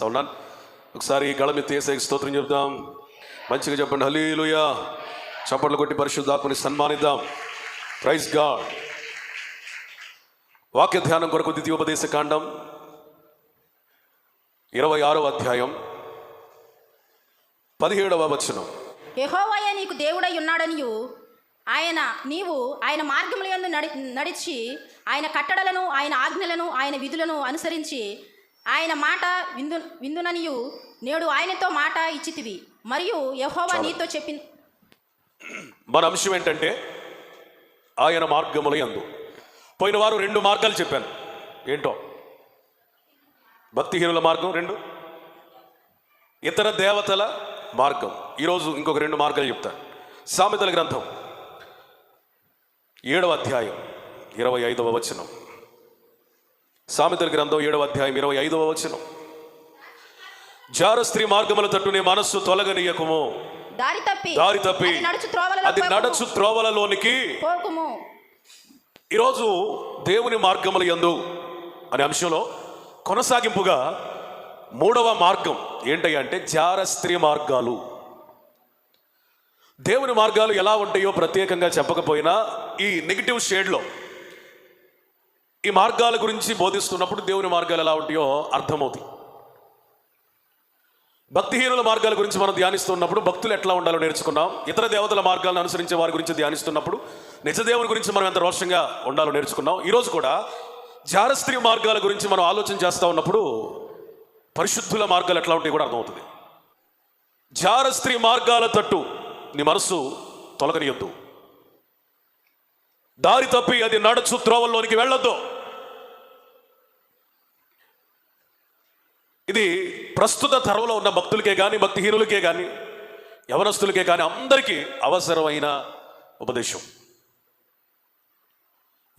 అవునా? ఒకసారి గళమెత్తి యేసయ్యకి స్తోత్రం చెప్దాం. మంచిగా చెప్పండి హల్లెలూయా. చప్పట్లు కొట్టి పరిశుద్ధాత్మని సన్మానిద్దాం. Praise God. వాక్య ధ్యానం కొరకు ద్వితీయోపదేశ కాండం 26వ అధ్యాయం 17వ వచనం. యెహోవాయే నీకు దేవుడై ఉన్నాడనియు నీవు ఆయన మార్గములందు నడిచి ఆయన కట్టడలను ఆయన ఆజ్ఞలను ఆయన విధులను అనుసరించి ఆయన మాట విందుననియు నేడు ఆయనతో మాట ఇచ్చితివి మరియు యెహోవా నీతో చెప్పిన. మన అంశం ఏంటంటే ఆయన మార్గముల యందు. పోయిన వారు 2 మార్గాలు చెప్పాను. ఏంటో? భక్తిహీనుల మార్గం 2, ఇతర దేవతల మార్గం. ఈరోజు ఇంకొక 2 మార్గాలు చెప్తాను. సామెతల గ్రంథం 7వ అధ్యాయం 25వ వచనం. సామెతల గ్రంథం 7వ అధ్యాయం 25వ వచనం. జార స్త్రీ మార్గముల తట్టునే మనస్సు తొలగనీయకుము. దారి తప్పి అది నడుచు త్రోవలలోనికి పోకుము. ఈరోజు దేవుని మార్గముల యందు అనే అంశంలో కొనసాగింపుగా 3వ మార్గం ఏంటయ్యా అంటే జార స్త్రీ మార్గాలు. దేవుని మార్గాలు ఎలా ఉంటాయో ప్రత్యేకంగా చెప్పకపోయినా ఈ నెగిటివ్ షేడ్లో ఈ మార్గాల గురించి బోధిస్తున్నప్పుడు దేవుని మార్గాలు ఎలా ఉంటాయో అర్థమవుతాయి. భక్తిహీనుల మార్గాల గురించి మనం ధ్యానిస్తున్నప్పుడు భక్తులు ఎట్లా ఉండాలో నేర్చుకున్నాం. ఇతర దేవతల మార్గాలను అనుసరించే వారి గురించి ధ్యానిస్తున్నప్పుడు నిజదేవుని గురించి మనం ఎంత రోషంగా ఉండాలో నేర్చుకున్నాం. ఈరోజు కూడా జారస్త్రీ మార్గాల గురించి మనం ఆలోచన చేస్తూ ఉన్నప్పుడు పరిశుద్ధుల మార్గాలు ఎట్లా ఉంటాయి కూడా అర్థమవుతుంది. జారస్త్రీ మార్గాల తట్టు నీ మనస్సు తొలగనియొద్దు. దారి తప్పి అది నడుచు త్రోవల్లోనికి వెళ్ళొద్దు. ఇది ప్రస్తుత తరంలో ఉన్న భక్తులకే కానీ భక్తిహీనులకే కానీ యవనస్తులకే కానీ అందరికీ అవసరమైన ఉపదేశం.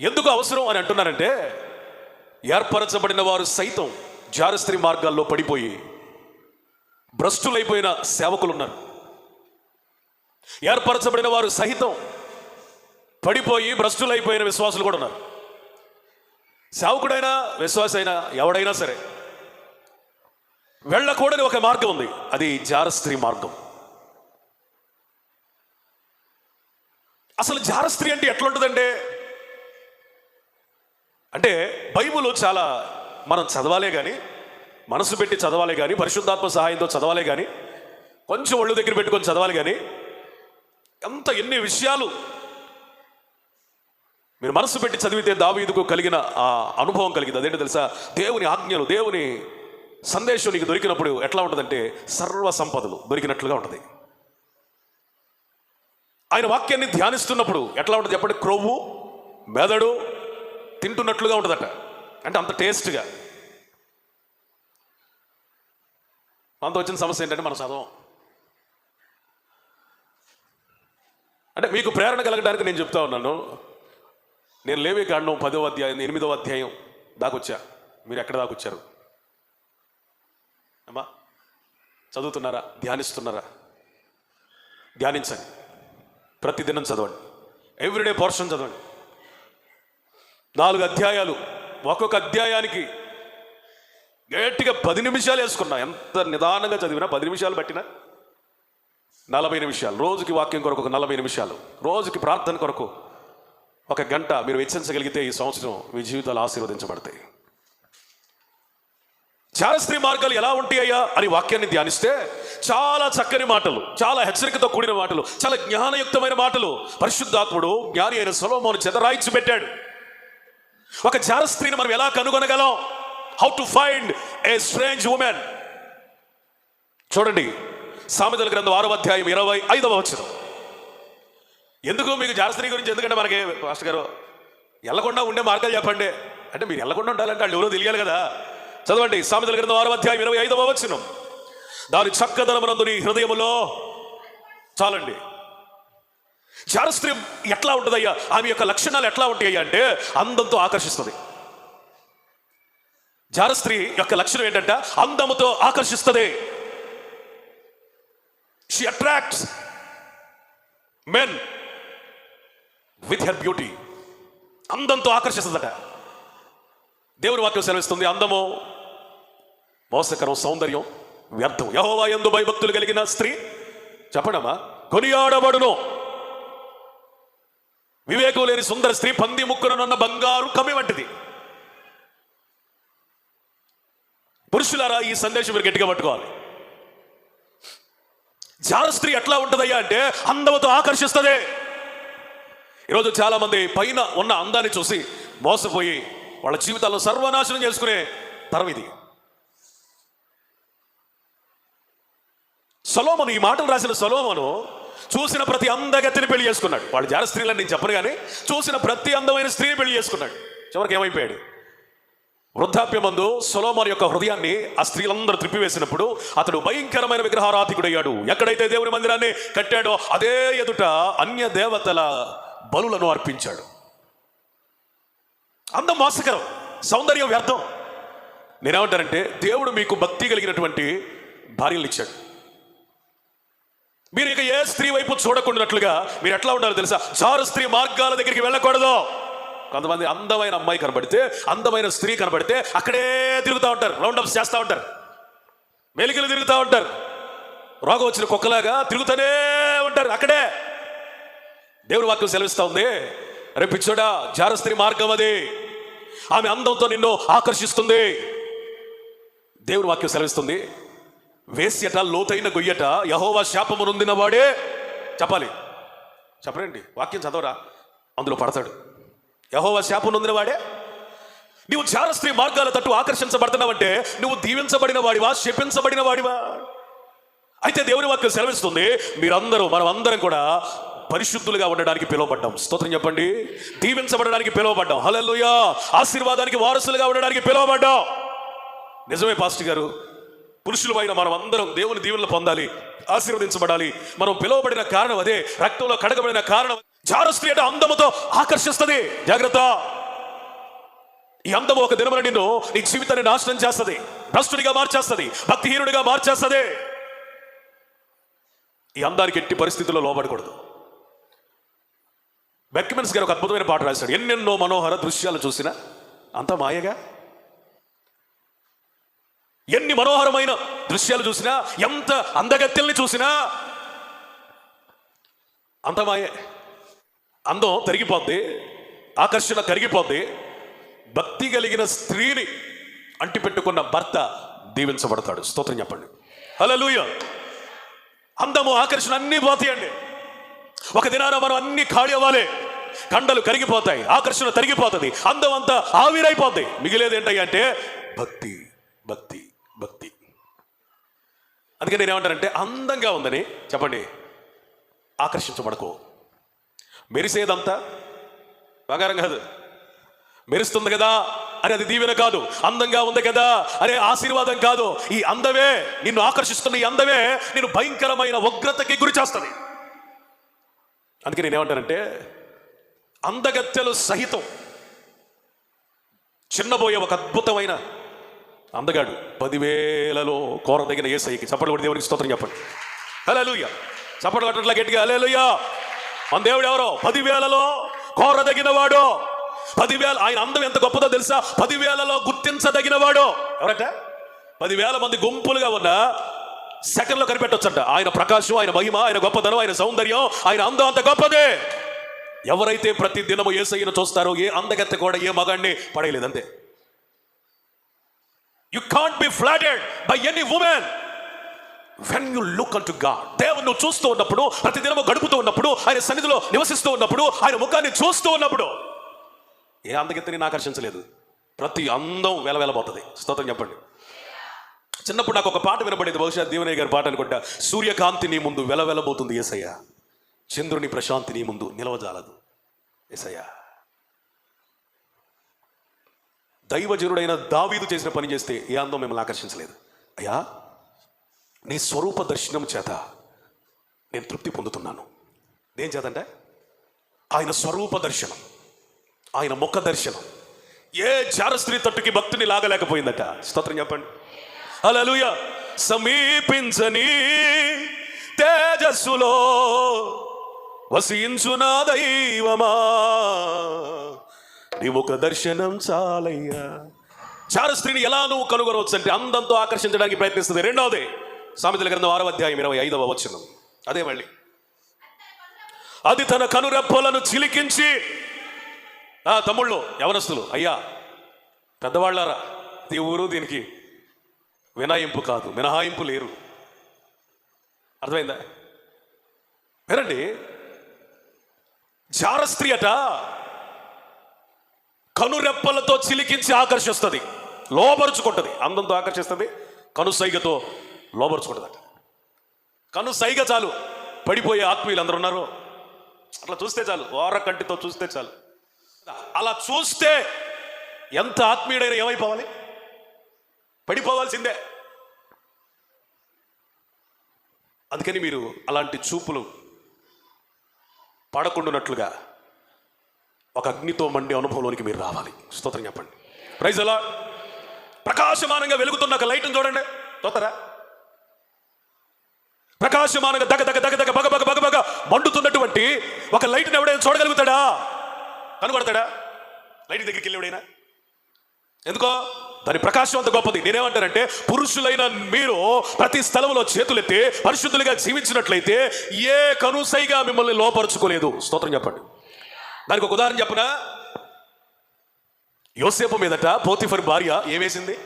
ఎందుకు అవసరం అని అంటున్నానంటే ఏర్పరచబడిన వారు సైతం జారస్త్రీ మార్గాల్లో పడిపోయి భ్రష్టులైపోయిన సేవకులు ఉన్నారు. ఏర్పరచబడిన వారు సహితం పడిపోయి భ్రష్టులైపోయిన విశ్వాసులు కూడా ఉన్నారు. సేవకుడైనా విశ్వాస అయినా ఎవడైనా సరే వెళ్ళకూడని ఒక మార్గం ఉంది. అది జారస్త్రీ మార్గం. అసలు జారస్త్రీ అంటే ఎట్లుంటుందంటే అంటే బైబిల్ చాలా మనం చదవాలే కానీ మనసు పెట్టి చదవాలి కానీ పరిశుద్ధాత్మ సహాయంతో చదవాలి కానీ కొంచెం ఒళ్ళు దగ్గర పెట్టుకొని చదవాలి కానీ ఎన్ని విషయాలు మీరు మనసు పెట్టి చదివితే దావీదుకు కలిగిన ఆ అనుభవం కలిగింది. అదేంటో తెలుసా? దేవుని ఆజ్ఞలు దేవుని సందేశం నీకు దొరికినప్పుడు ఎట్లా ఉంటుందంటే సర్వ సంపదలు దొరికినట్లుగా ఉంటుంది. ఆయన వాక్యాన్ని ధ్యానిస్తున్నప్పుడు ఎట్లా ఉంటుంది చెప్పండి? క్రొవ్వు మెదడు తింటున్నట్లుగా ఉంటుందట. అంటే అంత టేస్ట్గా. మనతో వచ్చిన సమస్య ఏంటంటే మనం చదవం. అంటే మీకు ప్రేరణ కలగడానికి నేను చెప్తా ఉన్నాను. నేను లేవీ కాండం 10వ అధ్యాయం 8వ అధ్యాయం దాకొచ్చా. మీరు ఎక్కడ దాకొచ్చారు అమ్మా? చదువుతున్నారా? ధ్యానిస్తున్నారా? ధ్యానించండి. ప్రతిదినం చదవండి. ఎవ్రీడే పోర్షన్ చదవండి. 4 అధ్యాయాలు. ఒక్కొక్క అధ్యాయానికి గట్టిగా 10 నిమిషాలు వేసుకున్నా. ఎంత నిదానంగా చదివినా 10 నిమిషాలు పట్టినా 40 నిమిషాలు. రోజుకి వాక్యం కొరకు 40 నిమిషాలు. రోజుకి ప్రార్థన కొరకు 1 గంట మీరు వెచ్చించగలిగితే ఈ సంవత్సరం మీ జీవితాలు ఆశీర్వదించబడతాయి. జారస్త్రీ మార్గాలు ఎలా ఉంటాయ్యా అని వాక్యాన్ని ధ్యానిస్తే చాలా చక్కని మాటలు, చాలా హెచ్చరికతో కూడిన మాటలు, చాలా జ్ఞానయుక్తమైన మాటలు పరిశుద్ధాత్ముడు జ్ఞాని అయిన సొలొమోను చెదరాయించి పెట్టాడు. ఒక జారస్త్రీని మనం ఎలా కనుగొనగలం? How to find a strange women. చూడండి సామెతల గ్రంథం 6వ అధ్యాయం 25వ వచనం. ఎందుకు మీకు జారస్త్రీ గురించి? ఎందుకంటే మనకి పాస్టర్ గారు వెళ్ళకుండా ఉండే మార్గాలు చెప్పండి అంటే మీరు వెళ్ళకుండా ఉండాలంటే వాళ్ళు ఎవరో తెలియాలి కదా. చదవండి సామెతల గ్రంథం 6వ అధ్యాయం 25వ వచనం. దాని చక్కదనమునందు నీ హృదయములో. చాలండి. జారస్త్రీ ఎట్లా ఉంటుందయ్యా? ఆమె యొక్క లక్షణాలు ఎట్లా ఉంటాయ్యా అంటే అందంతో ఆకర్షిస్తుంది. జారస్త్రీ యొక్క లక్షణం ఏంటంటే అందముతో ఆకర్షిస్తుంది. She attracts men with her beauty. అందంతో ఆకర్షిస్తుందట. దేవుని వాక్యం సెలవిస్తుంది అందము మోసకరం, సౌందర్యం వ్యర్థం. యెహోవా యందు భయభక్తులు కలిగిన స్త్రీ చెప్పడమా కొనియాడబడును. వివేకం లేని సుందర స్త్రీ పంది ముక్కునున్న బంగారు కమ్మి వంటిది. పురుషులారా, ఈ సందేశం మీరు గట్టిగా పట్టుకోవాలి. జార స్త్రీ ఎట్లా ఉంటుందయ్యా అంటే అందముతో ఆకర్షిస్తుంది. ఈరోజు చాలా మంది పైన ఉన్న అందాన్ని చూసి మోసపోయి వాళ్ళ జీవితాల్లో సర్వనాశనం చేసుకునే తరం ఇది. సొలొమోను, ఈ మాటలు రాసిన సొలొమోను చూసిన ప్రతి అందగతిని పెళ్లి చేసుకున్నాడు. వాళ్ళు జార స్త్రీలని నేను చెప్పను కానీ చూసిన ప్రతి అందమైన స్త్రీని పెళ్లి చేసుకున్నాడు. చివరికి ఏమైపోయాడు? వృద్ధాప్యమందు సొలొమోను యొక్క హృదయాన్ని ఆ స్త్రీలందరూ త్రిప్పివేసినప్పుడు అతడు భయంకరమైన విగ్రహారాధికుడయ్యాడు. ఎక్కడైతే దేవుని మందిరాన్ని కట్టాడో అదే ఎదుట అన్య దేవతల బలులను అర్పించాడు. అందం మోసకరం, సౌందర్యం వ్యర్థం. నేనేమంటానంటే దేవుడు మీకు భక్తి కలిగినటువంటి భార్యలు ఇచ్చాడు. మీరు ఇక ఏ స్త్రీ వైపు చూడకుండాట్లుగా మీరు ఎట్లా ఉండాలో తెలుసా? జారు స్త్రీ మార్గాల దగ్గరికి వెళ్ళకూడదు. కొంతమంది అందమైన అమ్మాయి కనబడితే, అందమైన స్త్రీ కనబడితే అక్కడే తిరుగుతూ ఉంటారు, రౌండప్స్ చేస్తూ ఉంటారు, మెలికలు తిరుగుతూ ఉంటారు, రోగం వచ్చిన కుక్కలాగా తిరుగుతూనే ఉంటారు అక్కడే. దేవుని వాక్యం సెలవిస్తూ ఉంది, రే పిచ్చోడా, జార స్త్రీ మార్గం అది, ఆమె అందంతో నిన్ను ఆకర్షిస్తుంది. దేవుని వాక్యం సెలవిస్తుంది, వేశ్యట లోతైన గొయ్యట యెహోవా శాపము నొందిన వాడే, చెప్పాలి చెప్పరండి, వాక్యం చదవరా, అందులో పడతాడు. యెహోవా శాపం నొందిన వాడే. నువ్వు జార స్త్రీ మార్గాల తట్టు ఆకర్షించబడుతున్నావంటే నువ్వు దీవించబడిన వాడివా, శపించబడిన వాడివా? అయితే దేవుని వాక్యం సెలవిస్తుంది, మీరందరూ, మనం అందరం కూడా పరిశుద్ధులుగా ఉండడానికి పిలువబడ్డాం. స్తోత్రం చెప్పండి. దీవించబడడానికి పిలువబడ్డాం. హల్లెలూయా. ఆశీర్వాదానికి వారసులుగా ఉండడానికి పిలువబడ్డాం. నిజమే పాస్టర్ గారు, పురుషులమైన మనం అందరం దేవుని దీవెనలు పొందాలి, ఆశీర్వదించబడాలి. మనం పిలువబడిన కారణం అదే, రక్తంలో కడగబడిన కారణం. జార స్త్రీ అంటే అందముతో ఆకర్షిస్తుంది. జాగ్రత్త. ఈ అందము ఒక దినమున నిన్ను, నీ జీవితాన్ని నాశనం చేస్తుంది, భ్రష్టుడిగా మార్చేస్తుంది, భక్తిహీనుడిగా మార్చేస్తుంది. ఈ అందానికి ఎట్టి పరిస్థితుల్లో లోబడకూడదు. బెర్కిమెన్స్ గారు ఒక అద్భుతమైన పాట రాశాడు, ఎన్నెన్నో మనోహర దృశ్యాలు చూసినా అంత మాయగా. ఎన్ని మనోహరమైన దృశ్యాలు చూసినా, ఎంత అందగత్తెల్ని చూసినా అంత మాయే. అందం తరిగిపోద్ది, ఆకర్షణ కరిగిపోద్ది. భక్తి కలిగిన స్త్రీని అంటిపెట్టుకున్న భర్త దీవించబడతాడు. స్తోత్రం చెప్పండి. హల్లెలూయా. అందము, ఆకర్షణ అన్నీ పోతాయండి. ఒక దినాన మనం అన్ని ఖాళీ అవ్వాలి, కండలు కరిగిపోతాయి, ఆకర్షణ తరిగిపోతుంది, అందం అంతా ఆవిరైపోద్ది. మిగిలేది ఏంటంటే భక్తి, భక్తి, భక్తి. అందుకే నేనేమంటానంటే అందంగా ఉందని చెప్పండి, ఆకర్షించబడకు. మెరిసేదంతా బంగారం కాదు, మెరుస్తుంది కదా అని అది దీవెన కాదు. అందంగా ఉంది కదా అరే ఆశీర్వాదం కాదు. ఈ అందమే నిన్ను ఆకర్షిస్తున్న, ఈ అందమే నిన్ను భయంకరమైన ఉగ్రతకి గురి చేస్తుంది. అందుకే నేనేమంటానంటే అందగత్తెలు సహితం చిన్నబోయే ఒక అద్భుతమైన అందగాడు 10,000లో కోరదగిన యేసయ్యకి చప్పట్లు కొట్టి దేవునికి స్తోత్రం చెప్పండి. హల్లెలూయా. చప్పట్లు కొట్టట్లా గట్టిగా హల్లెలూయా. మన దేవుడు ఎవరో 10,000లో కోరదగిన వాడు. 10,000. ఆయన అందం ఎంత గొప్పదో తెలుసా? 10,000లో గుర్తించదగిన వాడు. ఎవరంట? 10,000 మంది గుంపులుగా ఉన్న సెకండ్లో కనిపెట్టొచ్చంట ఆయన ప్రకాశం, ఆయన మహిమ, ఆయన గొప్పదనం, ఆయన సౌందర్యం, ఆయన అందం అంత గొప్పదే. ఎవరైతే ప్రతి దినము యేసయ్యను చూస్తారో ఏ అందగత్తె కూడా ఏ మగాడిని పడేయలేదు. అంతే. You can't be flattered by any woman when you look unto God. దేవుని నువ్వు చూస్తూ ఉన్నప్పుడు, ప్రతి దినము గడుపుతూ ఉన్నప్పుడు, ఆయన సన్నిధిలో నివసిస్తూ ఉన్నప్పుడు, ఆయన ముఖాన్ని చూస్తూ ఉన్నప్పుడు ఏ అందగత్తెని ఆకర్షించలేదు. ప్రతి అందం వెలవెలబోతుంది. స్తోత్రం చెప్పండి. చిన్నప్పుడు నాకు ఒక పాట వినపడేది, బహుశా దీవెనయ్య గారి పాట అనుకుంటా. సూర్యకాంతి నీ ముందు వెలవెలబోతుంది యేసయ్య, చంద్రుని ప్రశాంతి నీ ముందు నిలవజాలదు యేసయ్య. దైవజనుడైన దావీదు చేసిన పని చేస్తే ఏ అందం మిమ్మల్ని ఆకర్షించలేదు. అయ్యా నీ స్వరూప దర్శనం చేత నేను తృప్తి పొందుతున్నాను. దేని చేతంటే ఆయన స్వరూప దర్శనం, ఆయన ముఖ దర్శనం ఏ జార స్త్రీ తట్టుకి భక్తుని లాగలేకపోయిందట. స్తోత్రం చెప్పండి. హల్లెలూయా. సమీపించని తేజస్సులో వసించునా దైవమా, నీ ముఖ దర్శనం చాలయ్యా చార స్త్రీని ఎలా నువ్వు కనుగొనవచ్చు అంటే అందంతో ఆకర్షించడానికి ప్రయత్నిస్తుంది. రెండవది సామెతల గ్రంథం 6వ అధ్యాయం 25వ వచనం. అదే మళ్ళీ అది తన కనురెప్పలను చిలికించి, తమ్ముళ్ళు యవనస్తులు, అయ్యా పెద్దవాళ్ళారా, ఈ ఊరు దీనికి వినాయింపు కాదు, మినహాయింపు లేరు. అర్థమైందా? వినండి, జార స్త్రీ అట కనురెప్పలతో చిలికించి ఆకర్షిస్తుంది, లోబరుచుకుంటుంది. అందంతో ఆకర్షిస్తుంది, కనుసైగతో లోబరుచుకుంటుంది అట. కనుసైగ చాలు పడిపోయే ఆత్మీయులు అందరూ ఉన్నారు. అట్లా చూస్తే చాలు, ఓర కంటితో చూస్తే చాలు. అలా చూస్తే ఎంత ఆత్మీయుడైనా ఏమైపోవాలి? పడిపోవాల్సిందే. అందుకని మీరు అలాంటి చూపులు పడకుండానట్లుగా ఒక అగ్నితో మండే అనుభవంలోనికి మీరు రావాలి. స్తోత్రం చెప్పండి. ప్రైజ్ అలా ప్రకాశమానంగా వెలుగుతున్న ఒక లైట్ని చూడండి. చూస్తారా? ప్రకాశమానంగా దగ దగ దగ దగ బగ బగ బగ బగ మండుతున్నటువంటి ఒక లైట్ని ఎవడైనా చూడగలుగుతాడా? కనుగొడతాడా? లైట్ దగ్గరికి వెళ్ళి ఎవడైనా? ఎందుకో దాని ప్రకాశం అంత గొప్పది. నేనేమంటానంటే, పురుషులైన మీరు ప్రతి స్థలంలో చేతులెత్తి పరిశుద్ధులుగా జీవించినట్లయితే ఏ కనుసైగా మిమ్మల్ని లోపరుచుకోలేదు. స్తోత్రం చెప్పండి. దానికి ఒక ఉదాహరణ చెప్పనా? యోసేపు మీదట పోతిఫర్ భార్య ఏమేసింది?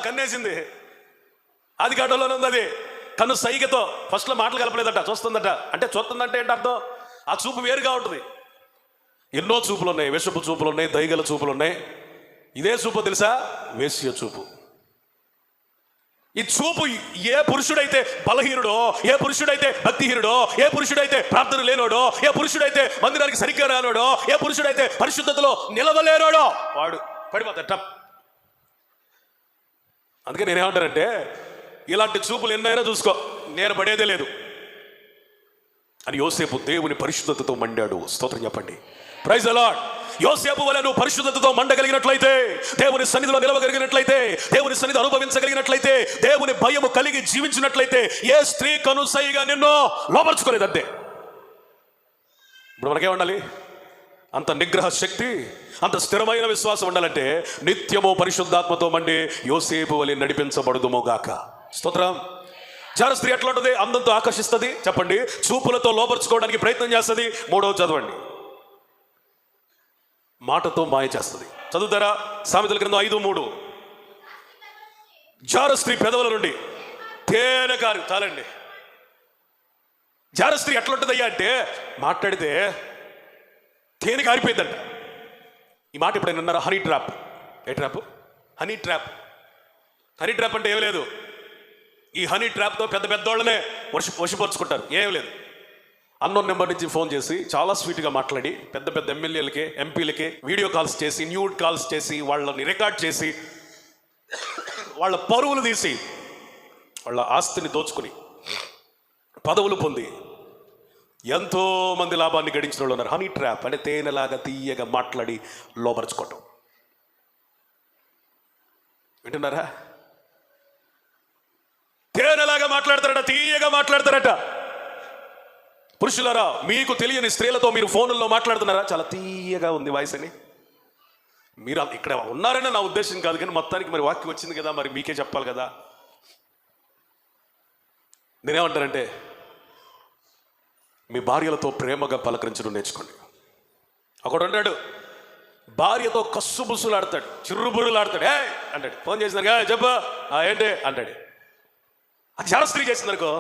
కన్నేసింది. ఆది కాండంలోనే ఉంది. అది కన్ను సైగతో ఫస్ట్లో మాటలు కలపలేదట, చూస్తుందట. అంటే చూస్తుందంటే ఏంటి అర్థం? ఆ చూపు వేరుగా ఉంటుంది. ఎన్నో చూపులు ఉన్నాయి, విషపు చూపులు ఉన్నాయి, దైగల చూపులు ఉన్నాయి. ఇదే చూపు తెలుసా? వేశ్య చూపు. ఈ చూపు ఏ పురుషుడైతే బలహీనుడో, ఏ పురుషుడైతే భక్తిహీనుడో, ఏ పురుషుడైతే ప్రార్థన లేనోడో, ఏ పురుషుడైతే మందిరానికి సరిగ్గా రానోడో, ఏ పురుషుడైతే పరిశుద్ధతలో నిలవలేనోడో వాడు పడిపోతాడు టప్. అందుకే నేనేమంటానంటే, ఇలాంటి చూపులు ఎన్నైనా చూసుకో, నేను పడేదే లేదు అని యోసేపు దేవుని పరిశుద్ధతతో మండాడు. స్తోత్రం చెప్పండి. Praise the Lord. యోసేపు వలె నువ్వు పరిశుద్ధతతో మండగలిగినట్లయితే, దేవుని సన్నిధిలో నిలవగలిగినట్లయితే, దేవుని సన్నిధి అనుభవించగలిగినట్లయితే, దేవుని భయము కలిగి జీవించినట్లయితే ఏ స్త్రీ కనుసైగా నిన్ను లోపరుచుకోలేదంతే. ఇప్పుడు మనకే ఉండాలి? అంత నిగ్రహ శక్తి, అంత స్థిరమైన విశ్వాసం ఉండాలంటే నిత్యము పరిశుద్ధాత్మతో మండి యోసేపు వలె నడిపించబడుదుమోగాక. స్తోత్రం. జార స్త్రీ ఎట్లా ఉంటుంది? అందంతో ఆకర్షిస్తుంది. చెప్పండి. చూపులతో లోపరుచుకోవడానికి ప్రయత్నం చేస్తుంది. 3వ చదవండి. మాటతో మాయ చేస్తుంది. చదువుతారా? సామెతల గ్రంథం 5:3. జార స్త్రీ పెదవుల నుండి తేనె కారు. చాలండి. జార స్త్రీ ఎట్లా ఉంటుందయ్యా అంటే, మాట్లాడితే తేనె కారిపోయిందంట. ఈ మాట ఎప్పుడైనా అన్నారా? Honey trap. ఏ trap? Honey trap. Honey trap అంటే ఏం లేదు. ఈ హనీ ట్రాప్తో పెద్ద పెద్దోళ్ళనే వశపరుచుకుంటారు. ఏం లేదు. అన్నోన్ నెంబర్ నుంచి ఫోన్ చేసి చాలా స్వీట్గా మాట్లాడి పెద్ద పెద్ద ఎమ్మెల్యేలకి, ఎంపీలకి వీడియో కాల్స్ చేసి, న్యూడ్ కాల్స్ చేసి, వాళ్ళని రికార్డ్ చేసి, వాళ్ళ పరువులు తీసి, వాళ్ళ ఆస్తిని దోచుకుని పదవులు పొంది ఎంతో మంది లాభాన్ని గడించిన వాళ్ళు ఉన్నారు. హనీ ట్రాప్ అంటే తేనెలాగా తీయగా మాట్లాడి లోపరుచుకోవటం. వింటున్నారా? తేనెలాగా మాట్లాడతారట, తీయగా మాట్లాడతారట. పురుషులారా, మీకు తెలియని స్త్రీలతో మీరు ఫోన్లలో మాట్లాడుతున్నారా? చాలా తీయగా ఉంది వాయిస్ అని. మీరు ఇక్కడ ఉన్నారని నా ఉద్దేశం కాదు, కానీ మొత్తానికి మరి వాక్యం వచ్చింది కదా, మరి మీకే చెప్పాలి కదా. నేనేమంటానంటే, మీ భార్యలతో ప్రేమగా పలకరించడం నేర్చుకోండి. ఒకడు అంటాడు, భార్యతో కస్సుబుస్సులాడతాడు, చిర్రుబుర్రులాడతాడు. ఏ అంటాడు. ఫోన్ చేసినారు, చెప్పు ఏంటి అంటాడు. అది చాలా స్త్రీ చేసిందనుకో,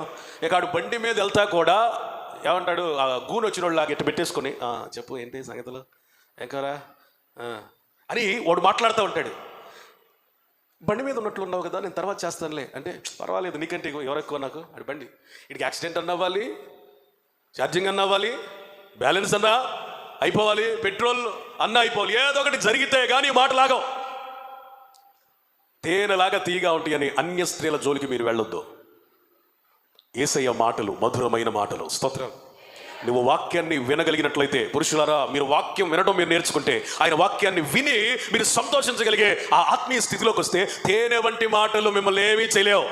ఇక ఆడు బండి మీద వెళ్తా కూడా ఏమంటాడు, ఆ గూను వచ్చిన వాళ్ళు లాగా ఎట్టు పెట్టేసుకొని, చెప్పు ఏంటి సంగతులు, ఎంకరా అని వాడు మాట్లాడుతూ ఉంటాడు. బండి మీద ఉన్నట్లు ఉన్నావు కదా, నేను తర్వాత చేస్తానులే అంటే, పర్వాలేదు నీకంటే ఎవరు ఎక్కువ నాకు. అది బండి ఇడికి యాక్సిడెంట్ అన్న అవ్వాలి, ఛార్జింగ్ అన్న అవ్వాలి, బ్యాలెన్స్ అన్నా అయిపోవాలి, పెట్రోల్ అన్న అయిపోవాలి, ఏదో ఒకటి జరిగితే కానీ మాటలాగం. తేనెలాగా తీగా ఉంటాయని అన్య స్త్రీల జోలికి మీరు వెళ్ళొద్దు. యేసయ్య మాటలు మధురమైన మాటలు. స్తోత్రం. నువ్వు వాక్యాన్ని వినగలిగినట్లయితే, పురుషులారా మీరు వాక్యం వినడం మీరు నేర్చుకుంటే, ఆయన వాక్యాన్ని విని మీరు సంతోషించగలిగే ఆ ఆత్మీయ స్థితిలోకి వస్తే, తేనె వంటి మాటలు మిమ్మల్ని ఏమీ చేయలేవు.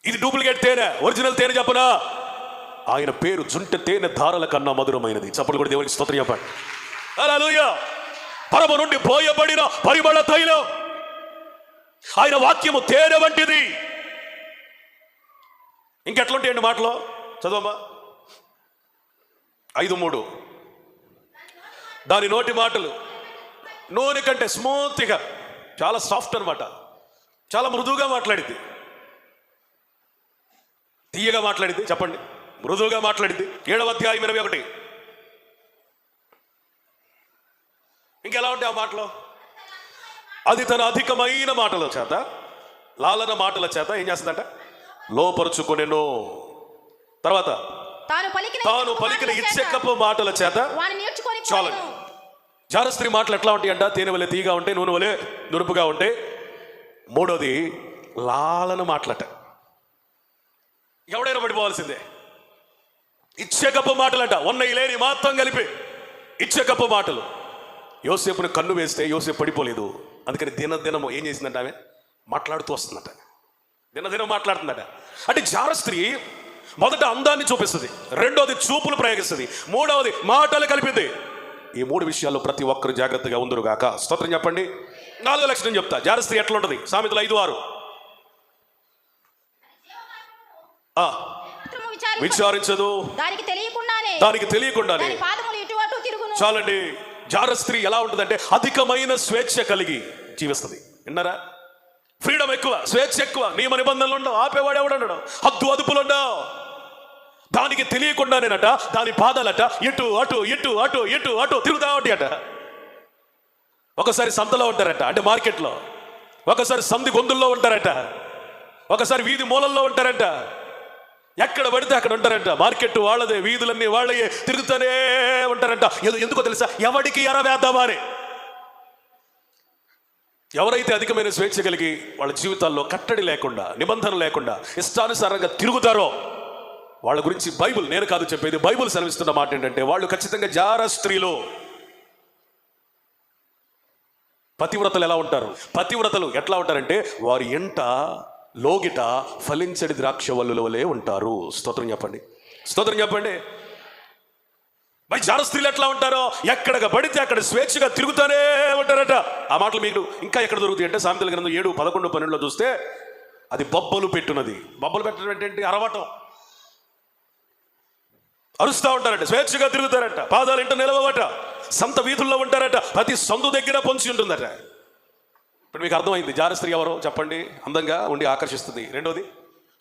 ఇది డూప్లికేట్ తేనె, ఒరిజినల్ తేనె చెప్పనా? ఆయన పేరు జుంట తేనె ధారల కన్నా మధురమైనది. చప్పట్లు కూడా దేవునికి స్తోత్రం చెప్పండి. హల్లెలూయా. పరమ నుండి పోయబడిన పరిమళ తైలం. ఆయన వాక్యము తేనె వంటిది. ఇంకెట్లుంటాయండి మాటలో? చదవమ్మా. 5:3. దాని నోటి మాటలు నూనె కంటే స్మూత్గా, చాలా సాఫ్ట్ అనమాట, చాలా మృదువుగా మాట్లాడింది, తీయగా మాట్లాడింది. చెప్పండి, మృదువుగా మాట్లాడింది. 7వ అధ్యాయం 21. ఇంకెలా ఉంటాయి ఆ మాటలు? అది తన అధికమైన మాటల చేత, లాలన మాటల చేత ఏం చేస్తుందట? లోపరుచుకొనెను. తర్వాత తాను పలికిన ఇచ్చెక్కపు మాటల చేత చాలండి. జారస్త్రీ మాటలు ఎట్లా ఉంటాయి అంట? తేనె వలె తీయగా ఉంటే, నూనె వలె నురుపుగా ఉంటే. 3వది లాలన మాటలట. ఎవడైనా పడిపోవాల్సిందే. ఇచ్చెకప్పు మాటలట, ఉన్నయి లేని మాత్రం కలిపి ఇచ్చెకప్పు మాటలు. యోసేపుని కన్ను వేస్తే యోసేపు పడిపోలేదు. అందుకని దినదినము ఏం చేసిందంట? ఆమె మాట్లాడుతూ వస్తుందట, దినదినం మాట్లాడుతుందట. అంటే జారస్త్రీ మొదట అందాన్ని చూపిస్తుంది, రెండోది చూపులు ప్రయోగిస్తుంది, మూడవది మాటలు కలిపింది. ఈ 3 విషయాల్లో ప్రతి ఒక్కరు జాగ్రత్తగా ఉందరుగాక. స్తోత్రం చెప్పండి. 4వ లక్షణం చెప్తా. జారస్త్రీ ఎట్లా ఉంటుంది? సామెతలు 5:6. విచారించదు, దానికి తెలియకుండానే. చాలండి. జారస్త్రీ ఎలా ఉంటుందంటే అధికమైన స్వేచ్ఛ కలిగి జీవిస్తుంది. విన్నారా? ఫ్రీడమ్ ఎక్కువ, స్వేచ్ఛ ఎక్కువ, నియమ నిబంధనలు ఉండవు, ఆపేవాడు ఎవడన్నాడు, హద్దు అదుపులు ఉండవు. దానికి తెలియకుండానేనట దాని పాదాలట ఇటు అటు ఇటు అటు ఇటు అటు తిరుగుతా ఉంటాయట. ఒకసారి సంతలో ఉంటారట, అంటే మార్కెట్లో, ఒకసారి సంధి గొంతుల్లో ఉంటారట, ఒకసారి వీధి మూలల్లో ఉంటారట, ఎక్కడ పడితే అక్కడ ఉంటారంట. మార్కెట్ వాళ్ళదే, వీధులన్నీ వాళ్ళే, తిరుగుతూనే ఉంటారంట. ఎందుకో తెలుసా? ఎవడికి ఎరవేద్దామని. ఎవరైతే అధికమైన స్వేచ్ఛ కలిగి వాళ్ళ జీవితాల్లో కట్టడి లేకుండా, నిబంధన లేకుండా ఇష్టానుసారంగా తిరుగుతారో వాళ్ళ గురించి బైబిల్, నేను కాదు చెప్పేది, బైబిల్ సెలవిస్తున్న మాట ఏంటంటే వాళ్ళు ఖచ్చితంగా జారస్త్రీలు. పతివ్రతలు ఎలా ఉంటారు? పతివ్రతలు ఎట్లా ఉంటారంటే వారి ఎంట లోగిట ఫలించడి ద్రాక్షవల్లుల వలె ఉంటారు. స్తోత్రం చెప్పండి, స్తోత్రం చెప్పండి. మరి జారస్త్రీలు ఎట్లా ఉంటారో? ఎక్కడికి పడితే అక్కడ స్వేచ్ఛగా తిరుగుతూనే ఉంటారట. ఆ మాటలు మీకు ఇంకా ఎక్కడ దొరుకుతాయి అంటే సామెతల గ్రంథం 7, 11, 12లో చూస్తే అది బొబ్బలు పెట్టున్నది. బొబ్బలు పెట్టడం ఏంటంటే అరవటం. అరుస్తూ ఉంటారట, స్వేచ్ఛగా తిరుగుతారట, పాదాలు ఇంట నిలవట, సంత వీధుల్లో ఉంటారట, ప్రతి సందు దగ్గర పొంచి ఉంటుందట. ఇప్పుడు మీకు అర్థమైంది జారస్త్రీ ఎవరో? చెప్పండి. అందంగా ఉండి ఆకర్షిస్తుంది. రెండోది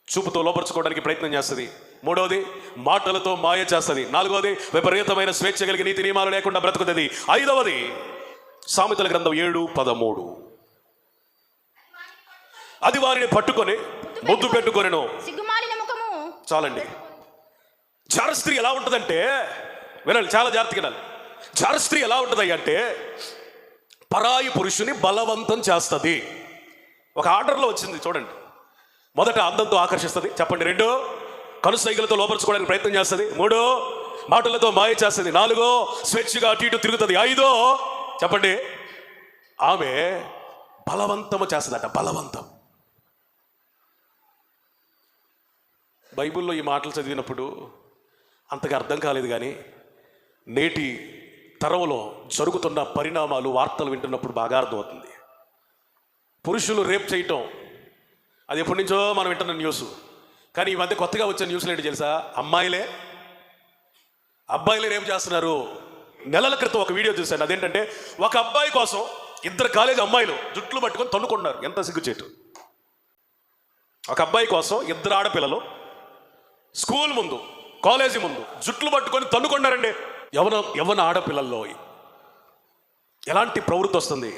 చూపుతో లోపరుచుకోవడానికి ప్రయత్నం చేస్తుంది. మూడవది మాటలతో మాయ చేస్తుంది. నాలుగవది విపరీతమైన స్వేచ్ఛ కలిగి నీతి నియమాలు లేకుండా బ్రతుకుతుంది. 5వది సామెతల గ్రంథం 7:13. అది వారిని పట్టుకొని ముద్దు పెట్టుకొనెను. చాలండి. జారస్త్రీ ఎలా ఉంటుందంటే, వినాలి, చాలా జాగ్రత్తగా వినాలి. జారస్త్రీ ఎలా ఉంటుంది అంటే పరాయి పురుషుని బలవంతం చేస్తుంది. ఒక ఆర్డర్లో వచ్చింది చూడండి. మొదట అందంతో ఆకర్షిస్తుంది. చెప్పండి. 2 కనుసైగలతో లోపరుచుకోవడానికి ప్రయత్నం చేస్తుంది. 3 మాటలతో మాయ చేస్తుంది. 4 స్వేచ్ఛగా అటు ఇటు తిరుగుతుంది. 5 చెప్పండి ఆమె బలవంతము చేస్తుందట. బలవంతం. బైబిల్లో ఈ మాటలు చదివినప్పుడు అంతగా అర్థం కాలేదు, కానీ నేటి తరంలో జరుగుతున్న పరిణామాలు, వార్తలు వింటున్నప్పుడు బాగా అర్థమవుతుంది. పురుషులు రేప్ చేయటం అది ఎప్పటి నుంచో మనం వింటున్న న్యూస్. కానీ ఈ మధ్య కొత్తగా వచ్చిన న్యూస్లు ఏంటి తెలుసా? అబ్బాయిలే రేప్ చేస్తున్నారు. నెలల క్రితం ఒక వీడియో చూశాను. అదేంటంటే ఒక అబ్బాయి కోసం 2 కాలేజీ అమ్మాయిలు జుట్లు పట్టుకొని తన్నుకున్నారు. ఎంత సిగ్గుచేటు! ఒక అబ్బాయి కోసం 2 ఆడపిల్లలు స్కూల్ ముందు, కాలేజీ ముందు జుట్లు పట్టుకొని తన్నుకున్నారండి. యవన ఆడపిల్లల్లో ఎలాంటి ప్రవృత్తి వస్తుంది?